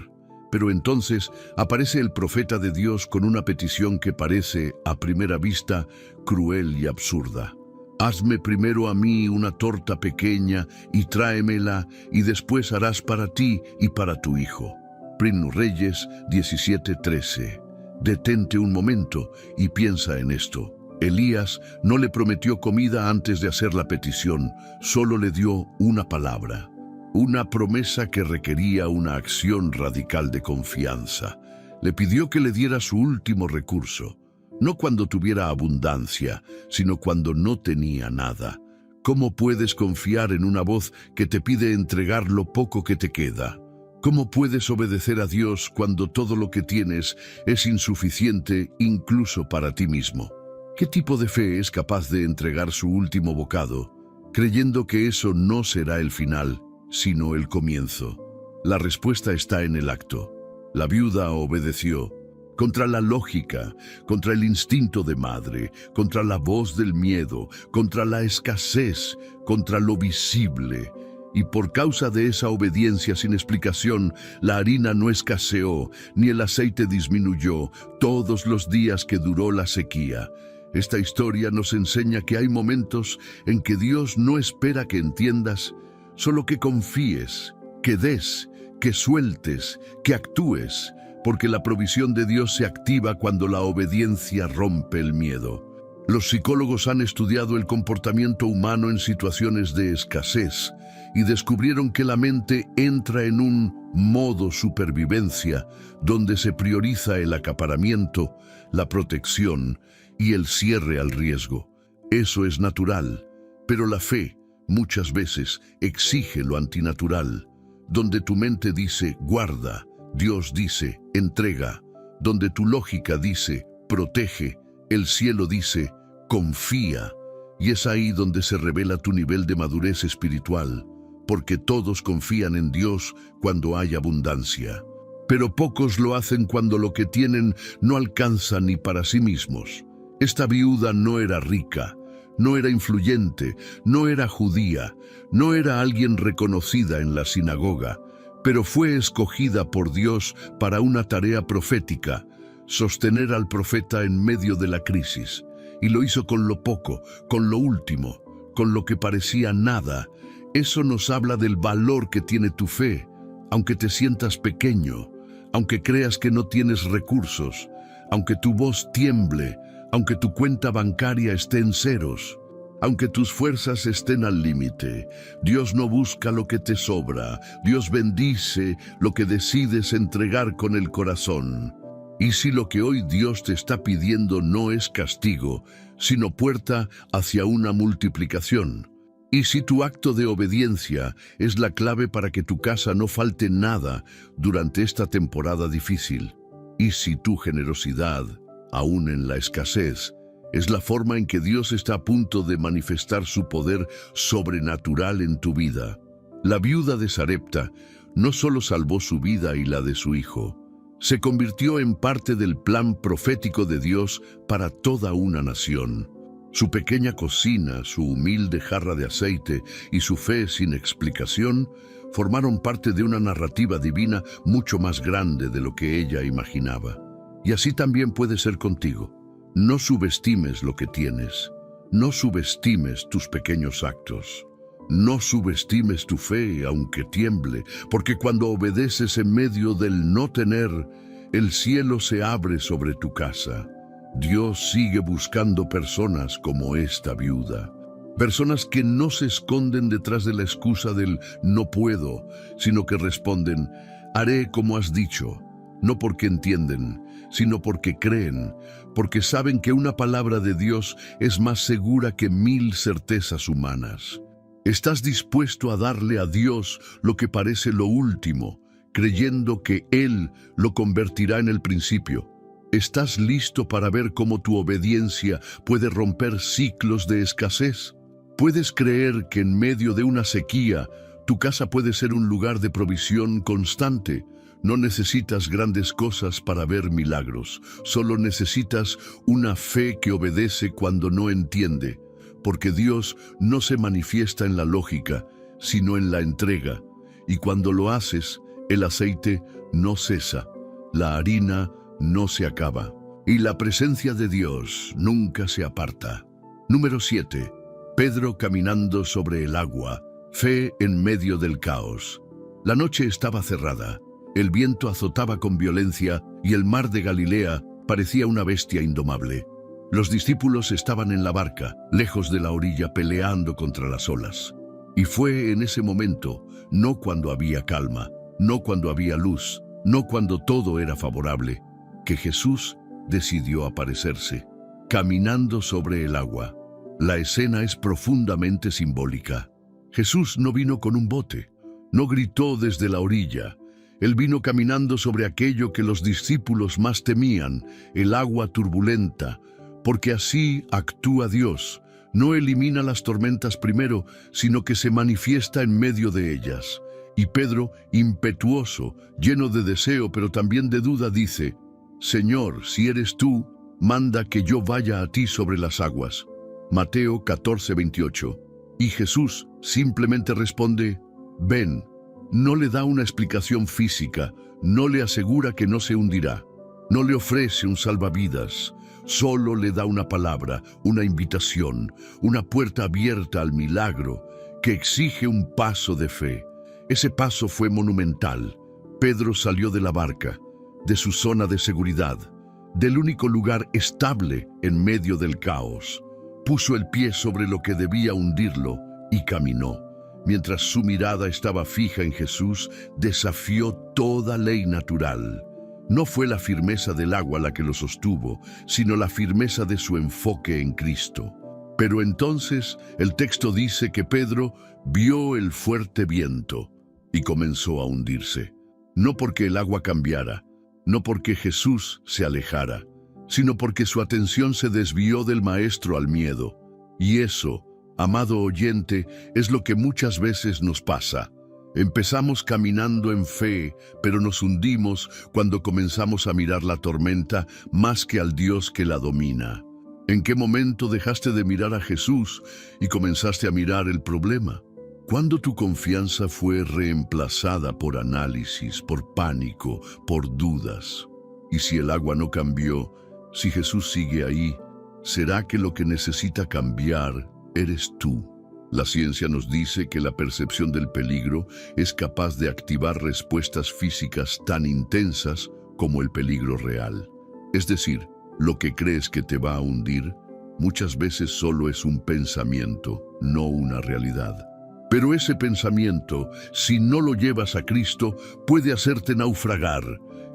Pero entonces aparece el profeta de Dios con una petición que parece, a primera vista, cruel y absurda. Hazme primero a mí una torta pequeña y tráemela, y después harás para ti y para tu hijo. Primero Reyes 17:13. Detente un momento y piensa en esto. Elías no le prometió comida antes de hacer la petición, solo le dio una palabra. Una promesa que requería una acción radical de confianza. Le pidió que le diera su último recurso, no cuando tuviera abundancia, sino cuando no tenía nada. ¿Cómo puedes confiar en una voz que te pide entregar lo poco que te queda? ¿Cómo puedes obedecer a Dios cuando todo lo que tienes es insuficiente incluso para ti mismo? ¿Qué tipo de fe es capaz de entregar su último bocado, creyendo que eso no será el final, sino el comienzo? La respuesta está en el acto. La viuda obedeció, contra la lógica, contra el instinto de madre, contra la voz del miedo, contra la escasez, contra lo visible. Y por causa de esa obediencia sin explicación, la harina no escaseó, ni el aceite disminuyó, todos los días que duró la sequía. Esta historia nos enseña que hay momentos en que Dios no espera que entiendas, solo que confíes, que des, que sueltes, que actúes, porque la provisión de Dios se activa cuando la obediencia rompe el miedo. Los psicólogos han estudiado el comportamiento humano en situaciones de escasez y descubrieron que la mente entra en un modo supervivencia donde se prioriza el acaparamiento, la protección y el cierre al riesgo. Eso es natural, pero la fe muchas veces exige lo antinatural. Donde tu mente dice guarda, Dios dice entrega. Donde tu lógica dice protege, el cielo dice confía. Y es ahí donde se revela tu nivel de madurez espiritual, porque todos confían en Dios cuando hay abundancia. Pero pocos lo hacen cuando lo que tienen no alcanza ni para sí mismos. Esta viuda no era rica, no era influyente, no era judía, no era alguien reconocida en la sinagoga, pero fue escogida por Dios para una tarea profética: sostener al profeta en medio de la crisis. Y lo hizo con lo poco, con lo último, con lo que parecía nada. Eso nos habla del valor que tiene tu fe, aunque te sientas pequeño, aunque creas que no tienes recursos, aunque tu voz tiemble, aunque tu cuenta bancaria esté en ceros, aunque tus fuerzas estén al límite. Dios no busca lo que te sobra, Dios bendice lo que decides entregar con el corazón. Y si lo que hoy Dios te está pidiendo no es castigo, sino puerta hacia una multiplicación. Y si tu acto de obediencia es la clave para que tu casa no falte nada durante esta temporada difícil. Y si tu generosidad, aún en la escasez, es la forma en que Dios está a punto de manifestar su poder sobrenatural en tu vida. La viuda de Sarepta no solo salvó su vida y la de su hijo, Se convirtió en parte del plan profético de Dios para toda una nación. Su pequeña cocina, su humilde jarra de aceite y su fe sin explicación formaron parte de una narrativa divina mucho más grande de lo que ella imaginaba. Y así también puede ser contigo. No subestimes lo que tienes. No subestimes tus pequeños actos. No subestimes tu fe, aunque tiemble, porque cuando obedeces en medio del no tener, el cielo se abre sobre tu casa. Dios sigue buscando personas como esta viuda. Personas que no se esconden detrás de la excusa del no puedo, sino que responden, haré como has dicho, no porque entienden, sino porque creen, porque saben que una palabra de Dios es más segura que 1000 certezas humanas. ¿Estás dispuesto a darle a Dios lo que parece lo último, creyendo que Él lo convertirá en el principio? ¿Estás listo para ver cómo tu obediencia puede romper ciclos de escasez? ¿Puedes creer que en medio de una sequía, tu casa puede ser un lugar de provisión constante? No necesitas grandes cosas para ver milagros, solo necesitas una fe que obedece cuando no entiende, porque Dios no se manifiesta en la lógica, sino en la entrega, y cuando lo haces, el aceite no cesa, la harina no se acaba, y la presencia de Dios nunca se aparta. Número 7. Pedro caminando sobre el agua, fe en medio del caos. La noche estaba cerrada. El viento azotaba con violencia y el mar de Galilea parecía una bestia indomable. Los discípulos estaban en la barca, lejos de la orilla, peleando contra las olas. Y fue en ese momento, no cuando había calma, no cuando había luz, no cuando todo era favorable, que Jesús decidió aparecerse, caminando sobre el agua. La escena es profundamente simbólica. Jesús no vino con un bote, no gritó desde la orilla. Él vino caminando sobre aquello que los discípulos más temían, el agua turbulenta, porque así actúa Dios. No elimina las tormentas primero, sino que se manifiesta en medio de ellas. Y Pedro, impetuoso, lleno de deseo pero también de duda, dice, Señor, si eres tú, manda que yo vaya a ti sobre las aguas. Mateo 14:28. Y Jesús simplemente responde, ven. No le da una explicación física, no le asegura que no se hundirá, no le ofrece un salvavidas, solo le da una palabra, una invitación, una puerta abierta al milagro que exige un paso de fe. Ese paso fue monumental. Pedro salió de la barca, de su zona de seguridad, del único lugar estable en medio del caos. Puso el pie sobre lo que debía hundirlo y caminó. Mientras su mirada estaba fija en Jesús, desafió toda ley natural. No fue la firmeza del agua la que lo sostuvo, sino la firmeza de su enfoque en Cristo. Pero entonces el texto dice que Pedro vio el fuerte viento y comenzó a hundirse. No porque el agua cambiara, no porque Jesús se alejara, sino porque su atención se desvió del Maestro al miedo. Y eso, amado oyente, es lo que muchas veces nos pasa. Empezamos caminando en fe, pero nos hundimos cuando comenzamos a mirar la tormenta más que al Dios que la domina. ¿En qué momento dejaste de mirar a Jesús y comenzaste a mirar el problema? ¿Cuándo tu confianza fue reemplazada por análisis, por pánico, por dudas? Y si el agua no cambió, si Jesús sigue ahí, ¿será que lo que necesita cambiar eres tú? La ciencia nos dice que la percepción del peligro es capaz de activar respuestas físicas tan intensas como el peligro real. Es decir, lo que crees que te va a hundir, muchas veces solo es un pensamiento, no una realidad. Pero ese pensamiento, si no lo llevas a Cristo, puede hacerte naufragar.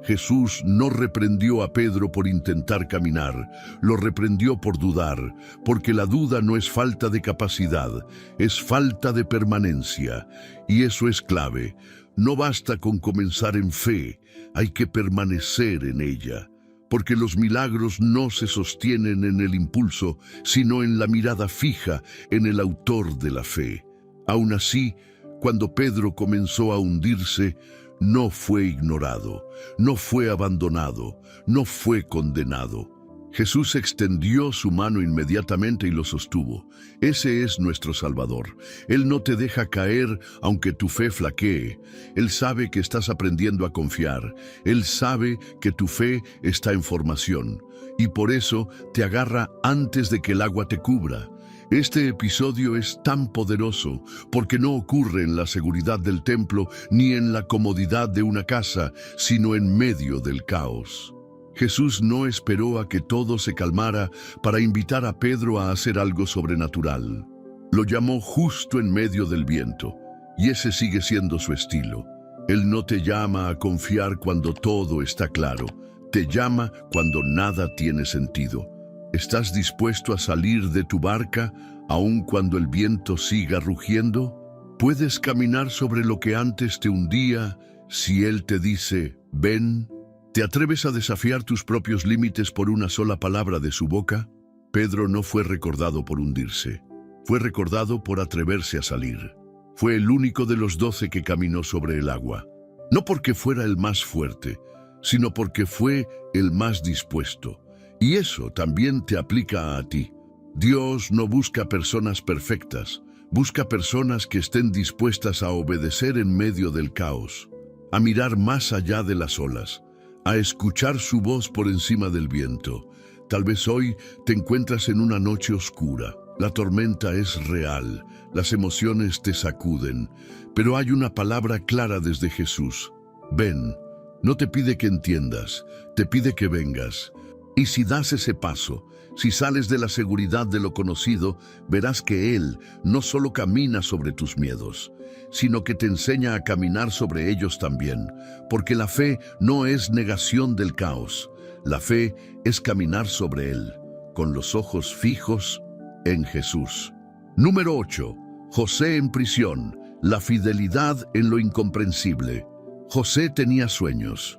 Jesús no reprendió a Pedro por intentar caminar, lo reprendió por dudar, porque la duda no es falta de capacidad, es falta de permanencia. Y eso es clave. No basta con comenzar en fe, hay que permanecer en ella. Porque los milagros no se sostienen en el impulso, sino en la mirada fija en el autor de la fe. Aún así, cuando Pedro comenzó a hundirse, no fue ignorado, no fue abandonado, no fue condenado. Jesús extendió su mano inmediatamente y lo sostuvo. Ese es nuestro Salvador. Él no te deja caer aunque tu fe flaquee. Él sabe que estás aprendiendo a confiar. Él sabe que tu fe está en formación. Y por eso te agarra antes de que el agua te cubra. Este episodio es tan poderoso porque no ocurre en la seguridad del templo ni en la comodidad de una casa, sino en medio del caos. Jesús no esperó a que todo se calmara para invitar a Pedro a hacer algo sobrenatural. Lo llamó justo en medio del viento, y ese sigue siendo su estilo. Él no te llama a confiar cuando todo está claro, te llama cuando nada tiene sentido. ¿Estás dispuesto a salir de tu barca, aun cuando el viento siga rugiendo? ¿Puedes caminar sobre lo que antes te hundía si Él te dice, ven? ¿Te atreves a desafiar tus propios límites por una sola palabra de su boca? Pedro no fue recordado por hundirse, fue recordado por atreverse a salir. Fue el único de los 12 que caminó sobre el agua, no porque fuera el más fuerte, sino porque fue el más dispuesto. Y eso también te aplica a ti. Dios no busca personas perfectas, busca personas que estén dispuestas a obedecer en medio del caos, a mirar más allá de las olas, a escuchar su voz por encima del viento. Tal vez hoy te encuentras en una noche oscura. La tormenta es real, las emociones te sacuden, pero hay una palabra clara desde Jesús. Ven, no te pide que entiendas, te pide que vengas. Y si das ese paso, si sales de la seguridad de lo conocido, verás que Él no solo camina sobre tus miedos, sino que te enseña a caminar sobre ellos también, porque la fe no es negación del caos, la fe es caminar sobre él, con los ojos fijos en Jesús. Número 8. José en prisión, la fidelidad en lo incomprensible. José tenía sueños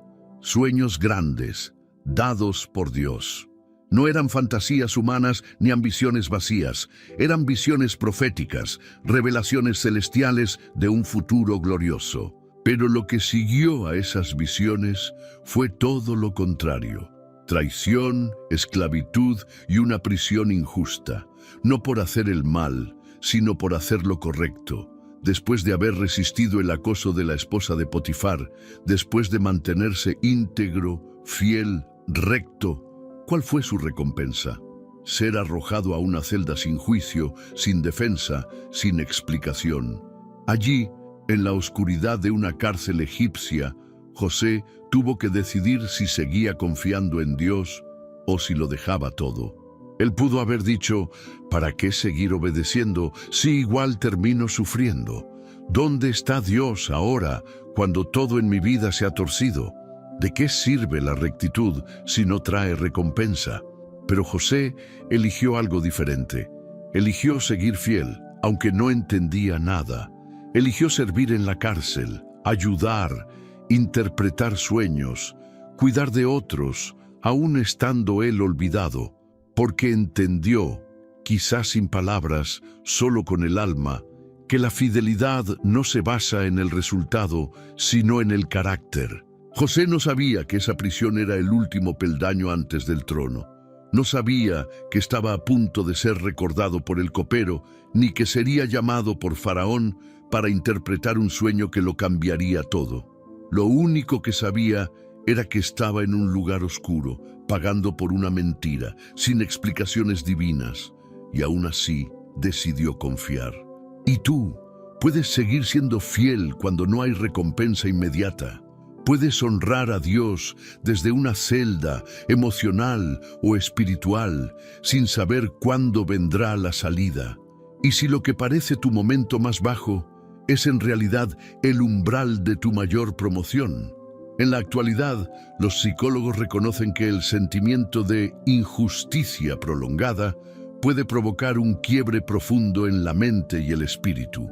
grandes, dados por Dios. No eran fantasías humanas ni ambiciones vacías, eran visiones proféticas, revelaciones celestiales de un futuro glorioso. Pero lo que siguió a esas visiones fue todo lo contrario: traición, esclavitud y una prisión injusta, no por hacer el mal, sino por hacer lo correcto. Después de haber resistido el acoso de la esposa de Potifar, después de mantenerse íntegro, fiel, recto, ¿cuál fue su recompensa? Ser arrojado a una celda sin juicio, sin defensa, sin explicación. Allí, en la oscuridad de una cárcel egipcia, José tuvo que decidir si seguía confiando en Dios o si lo dejaba todo. Él pudo haber dicho, ¿para qué seguir obedeciendo si igual termino sufriendo? ¿Dónde está Dios ahora cuando todo en mi vida se ha torcido? ¿De qué sirve la rectitud si no trae recompensa? Pero José eligió algo diferente. Eligió seguir fiel, aunque no entendía nada. Eligió servir en la cárcel, ayudar, interpretar sueños, cuidar de otros, aún estando él olvidado, porque entendió, quizás sin palabras, solo con el alma, que la fidelidad no se basa en el resultado, sino en el carácter. José no sabía que esa prisión era el último peldaño antes del trono. No sabía que estaba a punto de ser recordado por el copero, ni que sería llamado por Faraón para interpretar un sueño que lo cambiaría todo. Lo único que sabía era que estaba en un lugar oscuro, pagando por una mentira, sin explicaciones divinas, y aún así decidió confiar. ¿Y tú? ¿Puedes seguir siendo fiel cuando no hay recompensa inmediata? ¿Puedes honrar a Dios desde una celda emocional o espiritual sin saber cuándo vendrá la salida? Y si lo que parece tu momento más bajo es en realidad el umbral de tu mayor promoción. En la actualidad, los psicólogos reconocen que el sentimiento de injusticia prolongada puede provocar un quiebre profundo en la mente y el espíritu.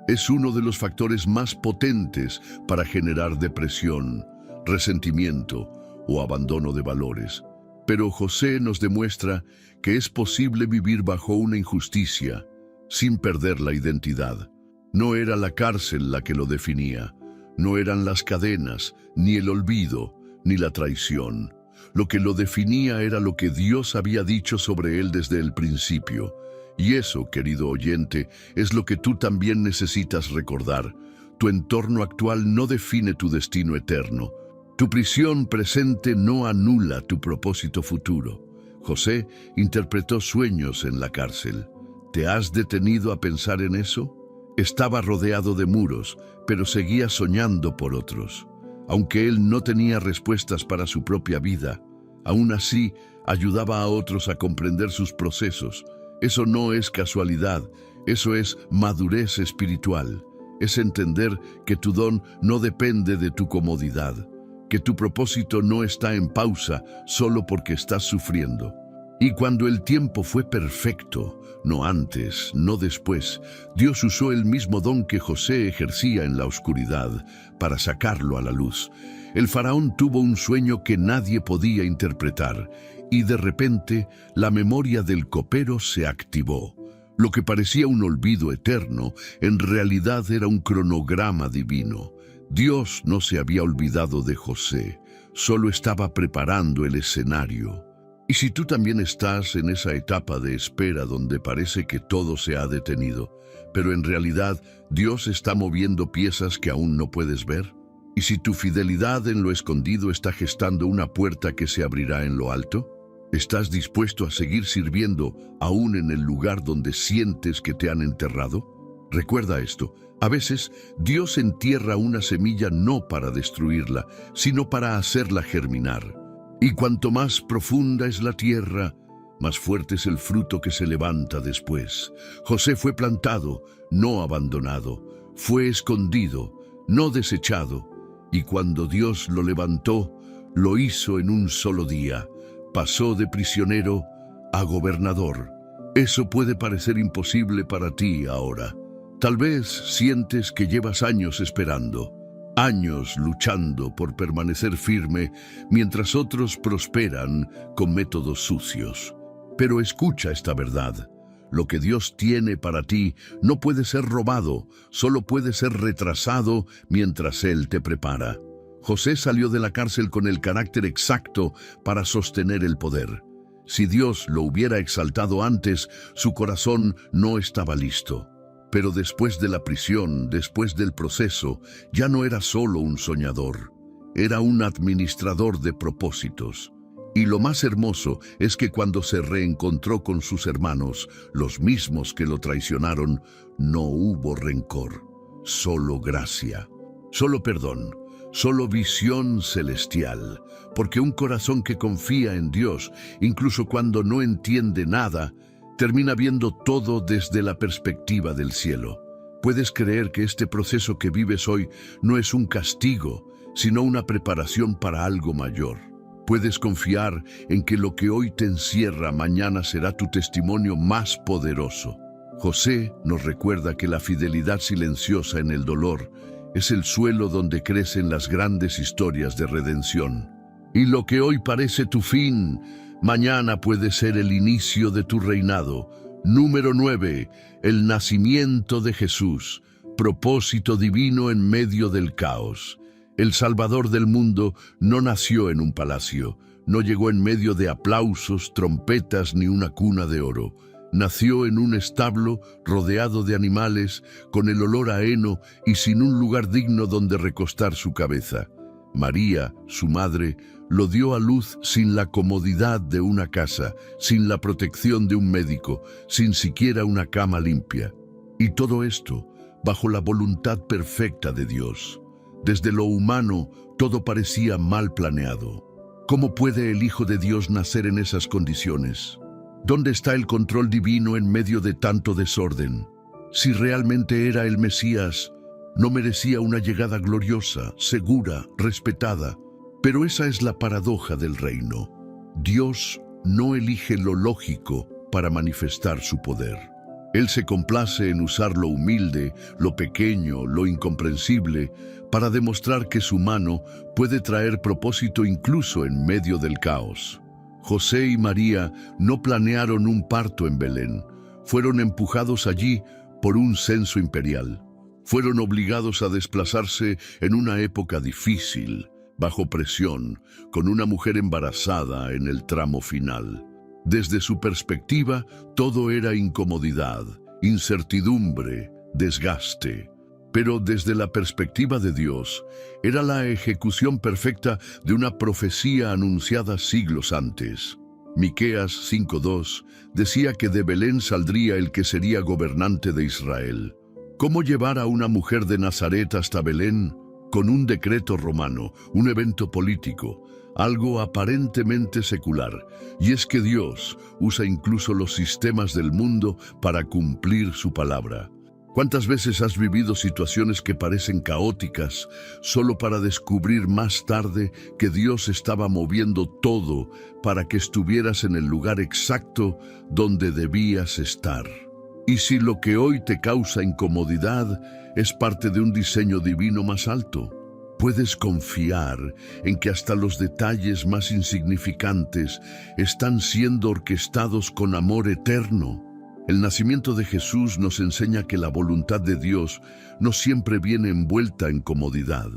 Es uno de los factores más potentes para generar depresión, resentimiento o abandono de valores. Pero José nos demuestra que es posible vivir bajo una injusticia sin perder la identidad. No era la cárcel la que lo definía, No eran las cadenas, ni el olvido, ni la traición. Lo que lo definía era lo que Dios había dicho sobre él desde el principio. Y eso, querido oyente, es lo que tú también necesitas recordar. Tu entorno actual no define tu destino eterno. Tu prisión presente no anula tu propósito futuro. José interpretó sueños en la cárcel. ¿Te has detenido a pensar en eso? Estaba rodeado de muros, pero seguía soñando por otros. Aunque él no tenía respuestas para su propia vida, aún así ayudaba a otros a comprender sus procesos. Eso no es casualidad, eso es madurez espiritual. Es entender que tu don no depende de tu comodidad, que tu propósito no está en pausa solo porque estás sufriendo. Y cuando el tiempo fue perfecto, no antes, no después, Dios usó el mismo don que José ejercía en la oscuridad para sacarlo a la luz. El faraón tuvo un sueño que nadie podía interpretar y de repente la memoria del copero se activó. Lo que parecía un olvido eterno, en realidad era un cronograma divino. Dios no se había olvidado de José, solo estaba preparando el escenario. Y si tú también estás en esa etapa de espera donde parece que todo se ha detenido, pero en realidad Dios está moviendo piezas que aún no puedes ver, y si tu fidelidad en lo escondido está gestando una puerta que se abrirá en lo alto, ¿estás dispuesto a seguir sirviendo aún en el lugar donde sientes que te han enterrado? Recuerda esto, a veces Dios entierra una semilla no para destruirla, sino para hacerla germinar. Y cuanto más profunda es la tierra, más fuerte es el fruto que se levanta después. José fue plantado, no abandonado, fue escondido, no desechado, y cuando Dios lo levantó, lo hizo en un solo día. Pasó de prisionero a gobernador. Eso puede parecer imposible para ti ahora. Tal vez sientes que llevas años esperando, años luchando por permanecer firme mientras otros prosperan con métodos sucios. Pero escucha esta verdad. Lo que Dios tiene para ti no puede ser robado, solo puede ser retrasado mientras Él te prepara. José salió de la cárcel con el carácter exacto para sostener el poder. Si Dios lo hubiera exaltado antes, su corazón no estaba listo. Pero después de la prisión, después del proceso, ya no era solo un soñador, era un administrador de propósitos. Y lo más hermoso es que cuando se reencontró con sus hermanos, los mismos que lo traicionaron, no hubo rencor, solo gracia, solo perdón, solo visión celestial, porque un corazón que confía en Dios, incluso cuando no entiende nada, termina viendo todo desde la perspectiva del cielo. Puedes creer que este proceso que vives hoy no es un castigo, sino una preparación para algo mayor. Puedes confiar en que lo que hoy te encierra mañana será tu testimonio más poderoso. José nos recuerda que la fidelidad silenciosa en el dolor es el suelo donde crecen las grandes historias de redención. Y lo que hoy parece tu fin, mañana puede ser el inicio de tu reinado. Número 9. El nacimiento de Jesús. Propósito divino en medio del caos. El Salvador del mundo no nació en un palacio, no llegó en medio de aplausos, trompetas ni una cuna de oro. Nació en un establo rodeado de animales, con el olor a heno y sin un lugar digno donde recostar su cabeza. María, su madre, lo dio a luz sin la comodidad de una casa, sin la protección de un médico, sin siquiera una cama limpia. Y todo esto bajo la voluntad perfecta de Dios. Desde lo humano, todo parecía mal planeado. ¿Cómo puede el Hijo de Dios nacer en esas condiciones? ¿Dónde está el control divino en medio de tanto desorden? Si realmente era el Mesías, no merecía una llegada gloriosa, segura, respetada. Pero esa es la paradoja del reino. Dios no elige lo lógico para manifestar su poder. Él se complace en usar lo humilde, lo pequeño, lo incomprensible, para demostrar que su mano puede traer propósito incluso en medio del caos. José y María no planearon un parto en Belén. Fueron empujados allí por un censo imperial. Fueron obligados a desplazarse en una época difícil, bajo presión, con una mujer embarazada en el tramo final. Desde su perspectiva, todo era incomodidad, incertidumbre, desgaste. Pero desde la perspectiva de Dios, era la ejecución perfecta de una profecía anunciada siglos antes. Miqueas 5:2 decía que de Belén saldría el que sería gobernante de Israel. ¿Cómo llevar a una mujer de Nazaret hasta Belén? Con un decreto romano, un evento político, algo aparentemente secular. Y es que Dios usa incluso los sistemas del mundo para cumplir su palabra. ¿Cuántas veces has vivido situaciones que parecen caóticas solo para descubrir más tarde que Dios estaba moviendo todo para que estuvieras en el lugar exacto donde debías estar? ¿Y si lo que hoy te causa incomodidad es parte de un diseño divino más alto? Puedes confiar en que hasta los detalles más insignificantes están siendo orquestados con amor eterno. El nacimiento de Jesús nos enseña que la voluntad de Dios no siempre viene envuelta en comodidad.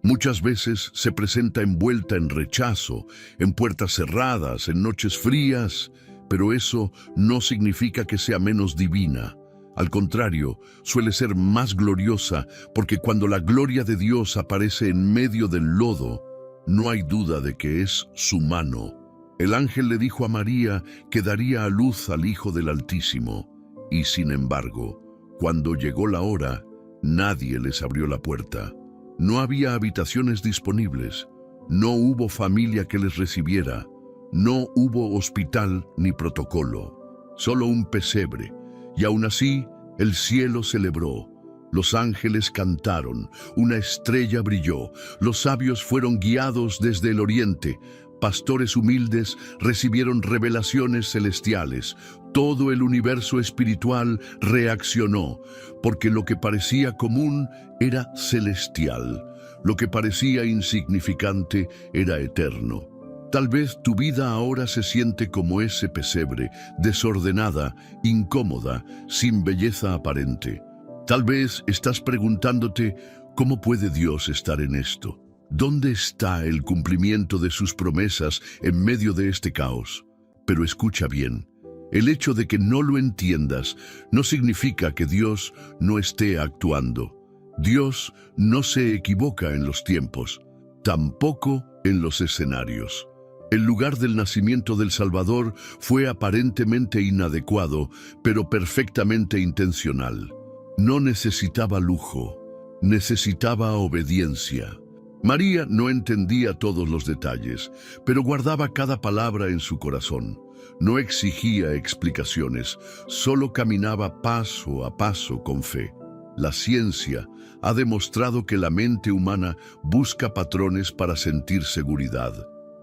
Muchas veces se presenta envuelta en rechazo, en puertas cerradas, en noches frías, pero eso no significa que sea menos divina. Al contrario, suele ser más gloriosa, porque cuando la gloria de Dios aparece en medio del lodo, no hay duda de que es su mano. El ángel le dijo a María que daría a luz al Hijo del Altísimo, y sin embargo, cuando llegó la hora, nadie les abrió la puerta. No había habitaciones disponibles, no hubo familia que les recibiera, no hubo hospital ni protocolo, solo un pesebre, y aún así el cielo celebró. Los ángeles cantaron, una estrella brilló, los sabios fueron guiados desde el oriente, pastores humildes recibieron revelaciones celestiales. Todo el universo espiritual reaccionó, porque lo que parecía común era celestial, lo que parecía insignificante era eterno. Tal vez tu vida ahora se siente como ese pesebre, desordenada, incómoda, sin belleza aparente. Tal vez estás preguntándote, ¿cómo puede Dios estar en esto? ¿Dónde está el cumplimiento de sus promesas en medio de este caos? Pero escucha bien, el hecho de que no lo entiendas no significa que Dios no esté actuando. Dios no se equivoca en los tiempos, tampoco en los escenarios. El lugar del nacimiento del Salvador fue aparentemente inadecuado, pero perfectamente intencional. No necesitaba lujo, necesitaba obediencia. María no entendía todos los detalles, pero guardaba cada palabra en su corazón. No exigía explicaciones, solo caminaba paso a paso con fe. La ciencia ha demostrado que la mente humana busca patrones para sentir seguridad.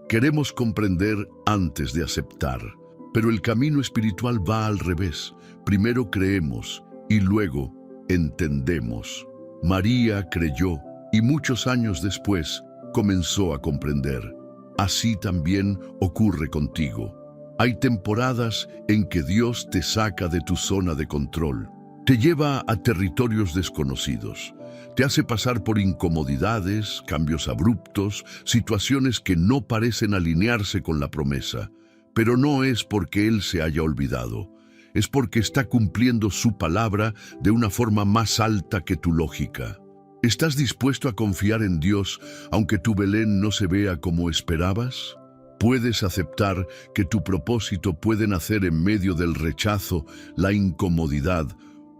Queremos comprender antes de aceptar, pero el camino espiritual va al revés. Primero creemos y luego entendemos. María creyó y muchos años después comenzó a comprender. Así también ocurre contigo. Hay temporadas en que Dios te saca de tu zona de control, te lleva a territorios desconocidos, te hace pasar por incomodidades, cambios abruptos, situaciones que no parecen alinearse con la promesa. Pero no es porque Él se haya olvidado, es porque está cumpliendo su palabra de una forma más alta que tu lógica. ¿Estás dispuesto a confiar en Dios aunque tu Belén no se vea como esperabas? ¿Puedes aceptar que tu propósito puede nacer en medio del rechazo, la incomodidad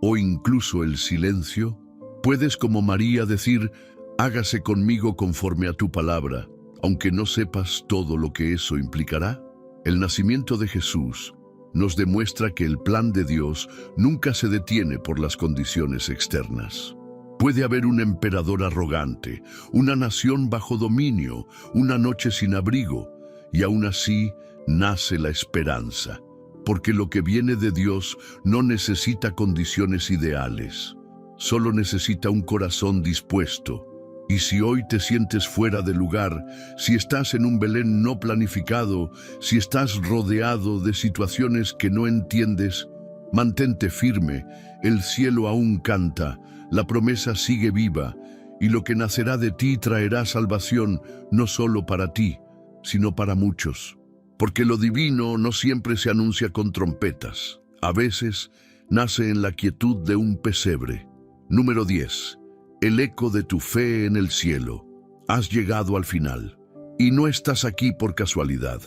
o incluso el silencio? ¿Puedes, como María, decir, hágase conmigo conforme a tu palabra, aunque no sepas todo lo que eso implicará? El nacimiento de Jesús nos demuestra que el plan de Dios nunca se detiene por las condiciones externas. Puede haber un emperador arrogante, una nación bajo dominio, una noche sin abrigo, y aún así nace la esperanza, porque lo que viene de Dios no necesita condiciones ideales, solo necesita un corazón dispuesto. Y si hoy te sientes fuera de lugar, si estás en un Belén no planificado, si estás rodeado de situaciones que no entiendes, mantente firme, el cielo aún canta, La promesa sigue viva, y lo que nacerá de ti traerá salvación no solo para ti, sino para muchos. Porque lo divino no siempre se anuncia con trompetas. A veces nace en la quietud de un pesebre. Número 10. El eco de tu fe en el cielo. Has llegado al final. Y no estás aquí por casualidad.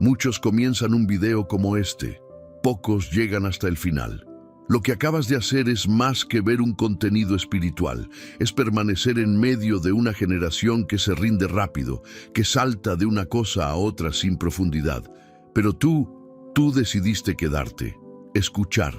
Muchos comienzan un video como este. Pocos llegan hasta el final. Lo que acabas de hacer es más que ver un contenido espiritual. Es permanecer en medio de una generación que se rinde rápido, que salta de una cosa a otra sin profundidad. Pero tú decidiste quedarte, escuchar,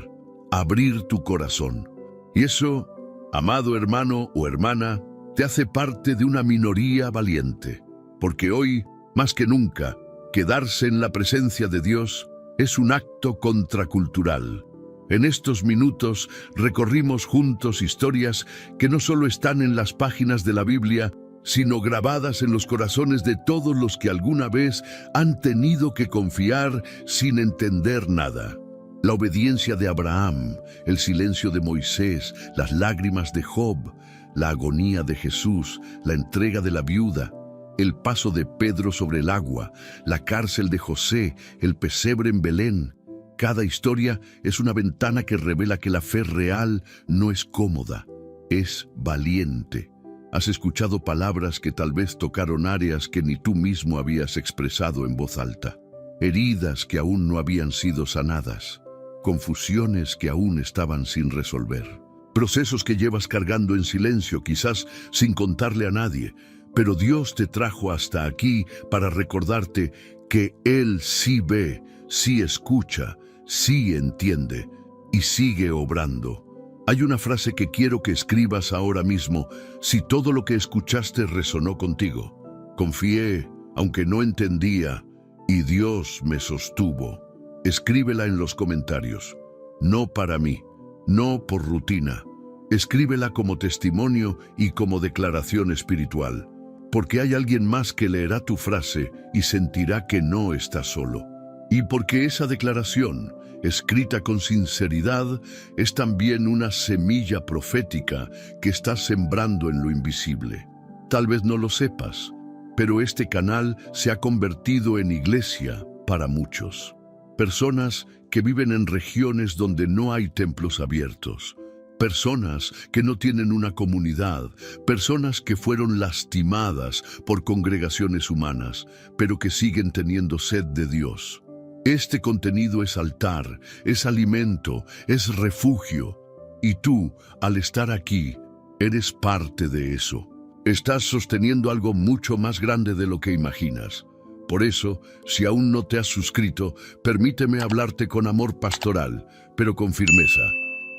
abrir tu corazón. Y eso, amado hermano o hermana, te hace parte de una minoría valiente. Porque hoy, más que nunca, quedarse en la presencia de Dios es un acto contracultural. En estos minutos recorrimos juntos historias que no solo están en las páginas de la Biblia, sino grabadas en los corazones de todos los que alguna vez han tenido que confiar sin entender nada. La obediencia de Abraham, el silencio de Moisés, las lágrimas de Job, la agonía de Jesús, la entrega de la viuda, el paso de Pedro sobre el agua, la cárcel de José, el pesebre en Belén. Cada historia es una ventana que revela que la fe real no es cómoda, es valiente. Has escuchado palabras que tal vez tocaron áreas que ni tú mismo habías expresado en voz alta, heridas que aún no habían sido sanadas, confusiones que aún estaban sin resolver, procesos que llevas cargando en silencio, quizás sin contarle a nadie, pero Dios te trajo hasta aquí para recordarte que Él sí ve, sí escucha, sí entiende y sigue obrando. Hay una frase que quiero que escribas ahora mismo, si todo lo que escuchaste resonó contigo. Confié, aunque no entendía, y Dios me sostuvo. Escríbela en los comentarios. No para mí, no por rutina. Escríbela como testimonio y como declaración espiritual. Porque hay alguien más que leerá tu frase y sentirá que no estás solo. Y porque esa declaración, escrita con sinceridad, es también una semilla profética que estás sembrando en lo invisible. Tal vez no lo sepas, pero este canal se ha convertido en iglesia para muchos. Personas que viven en regiones donde no hay templos abiertos. Personas que no tienen una comunidad, personas que fueron lastimadas por congregaciones humanas, pero que siguen teniendo sed de Dios. Este contenido es altar, es alimento, es refugio. Y tú, al estar aquí, eres parte de eso. Estás sosteniendo algo mucho más grande de lo que imaginas. Por eso, si aún no te has suscrito, permíteme hablarte con amor pastoral, pero con firmeza.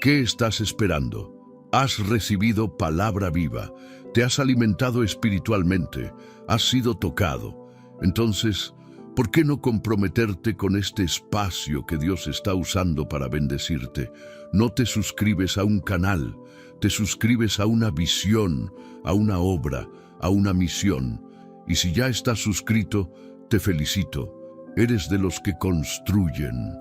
¿Qué estás esperando? Has recibido palabra viva, te has alimentado espiritualmente, has sido tocado. Entonces, ¿por qué no comprometerte con este espacio que Dios está usando para bendecirte? No te suscribes a un canal, te suscribes a una visión, a una obra, a una misión. Y si ya estás suscrito, te felicito. Eres de los que construyen.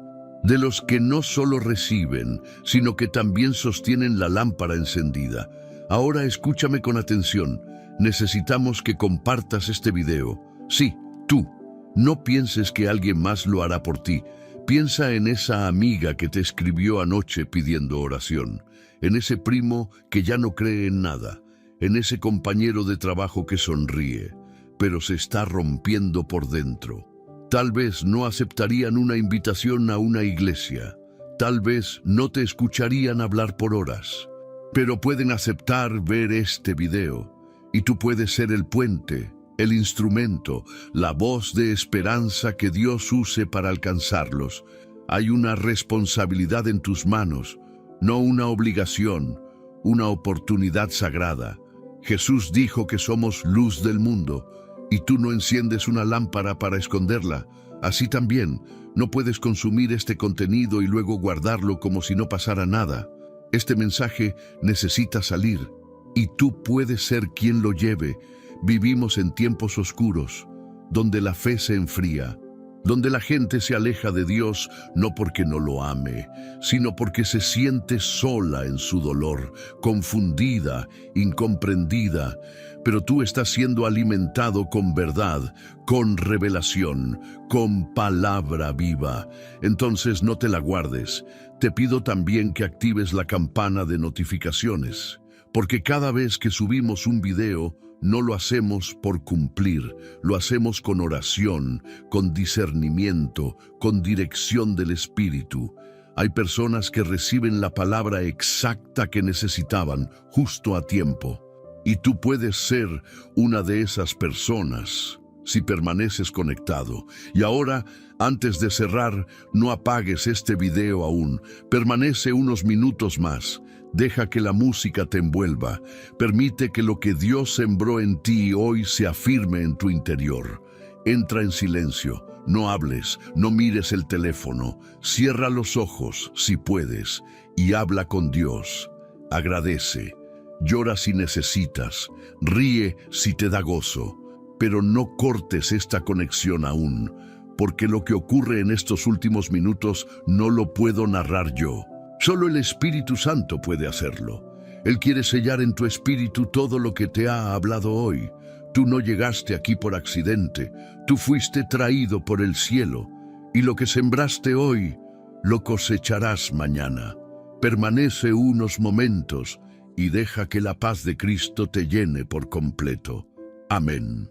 De los que no solo reciben, sino que también sostienen la lámpara encendida. Ahora escúchame con atención. Necesitamos que compartas este video. Sí, tú. No pienses que alguien más lo hará por ti. Piensa en esa amiga que te escribió anoche pidiendo oración, en ese primo que ya no cree en nada, en ese compañero de trabajo que sonríe, pero se está rompiendo por dentro. Tal vez no aceptarían una invitación a una iglesia. Tal vez no te escucharían hablar por horas. Pero pueden aceptar ver este video. Y tú puedes ser el puente, el instrumento, la voz de esperanza que Dios use para alcanzarlos. Hay una responsabilidad en tus manos, no una obligación, una oportunidad sagrada. Jesús dijo que somos luz del mundo. Y tú no enciendes una lámpara para esconderla. Así también, no puedes consumir este contenido y luego guardarlo como si no pasara nada. Este mensaje necesita salir, y tú puedes ser quien lo lleve. Vivimos en tiempos oscuros, donde la fe se enfría, donde la gente se aleja de Dios no porque no lo ame, sino porque se siente sola en su dolor, confundida, incomprendida. Pero tú estás siendo alimentado con verdad, con revelación, con palabra viva. Entonces no te la guardes. Te pido también que actives la campana de notificaciones, porque cada vez que subimos un video, no lo hacemos por cumplir, lo hacemos con oración, con discernimiento, con dirección del Espíritu. Hay personas que reciben la palabra exacta que necesitaban, justo a tiempo. Y tú puedes ser una de esas personas si permaneces conectado. Y ahora, antes de cerrar, no apagues este video aún. Permanece unos minutos más. Deja que la música te envuelva. Permite que lo que Dios sembró en ti hoy se afirme en tu interior. Entra en silencio. No hables, no mires el teléfono. Cierra los ojos, si puedes, y habla con Dios. Agradece. Llora si necesitas, ríe si te da gozo, pero no cortes esta conexión aún, porque lo que ocurre en estos últimos minutos no lo puedo narrar yo. Solo el Espíritu Santo puede hacerlo. Él quiere sellar en tu espíritu todo lo que te ha hablado hoy. Tú no llegaste aquí por accidente, tú fuiste traído por el cielo, y lo que sembraste hoy, lo cosecharás mañana. Permanece unos momentos y deja que la paz de Cristo te llene por completo. Amén.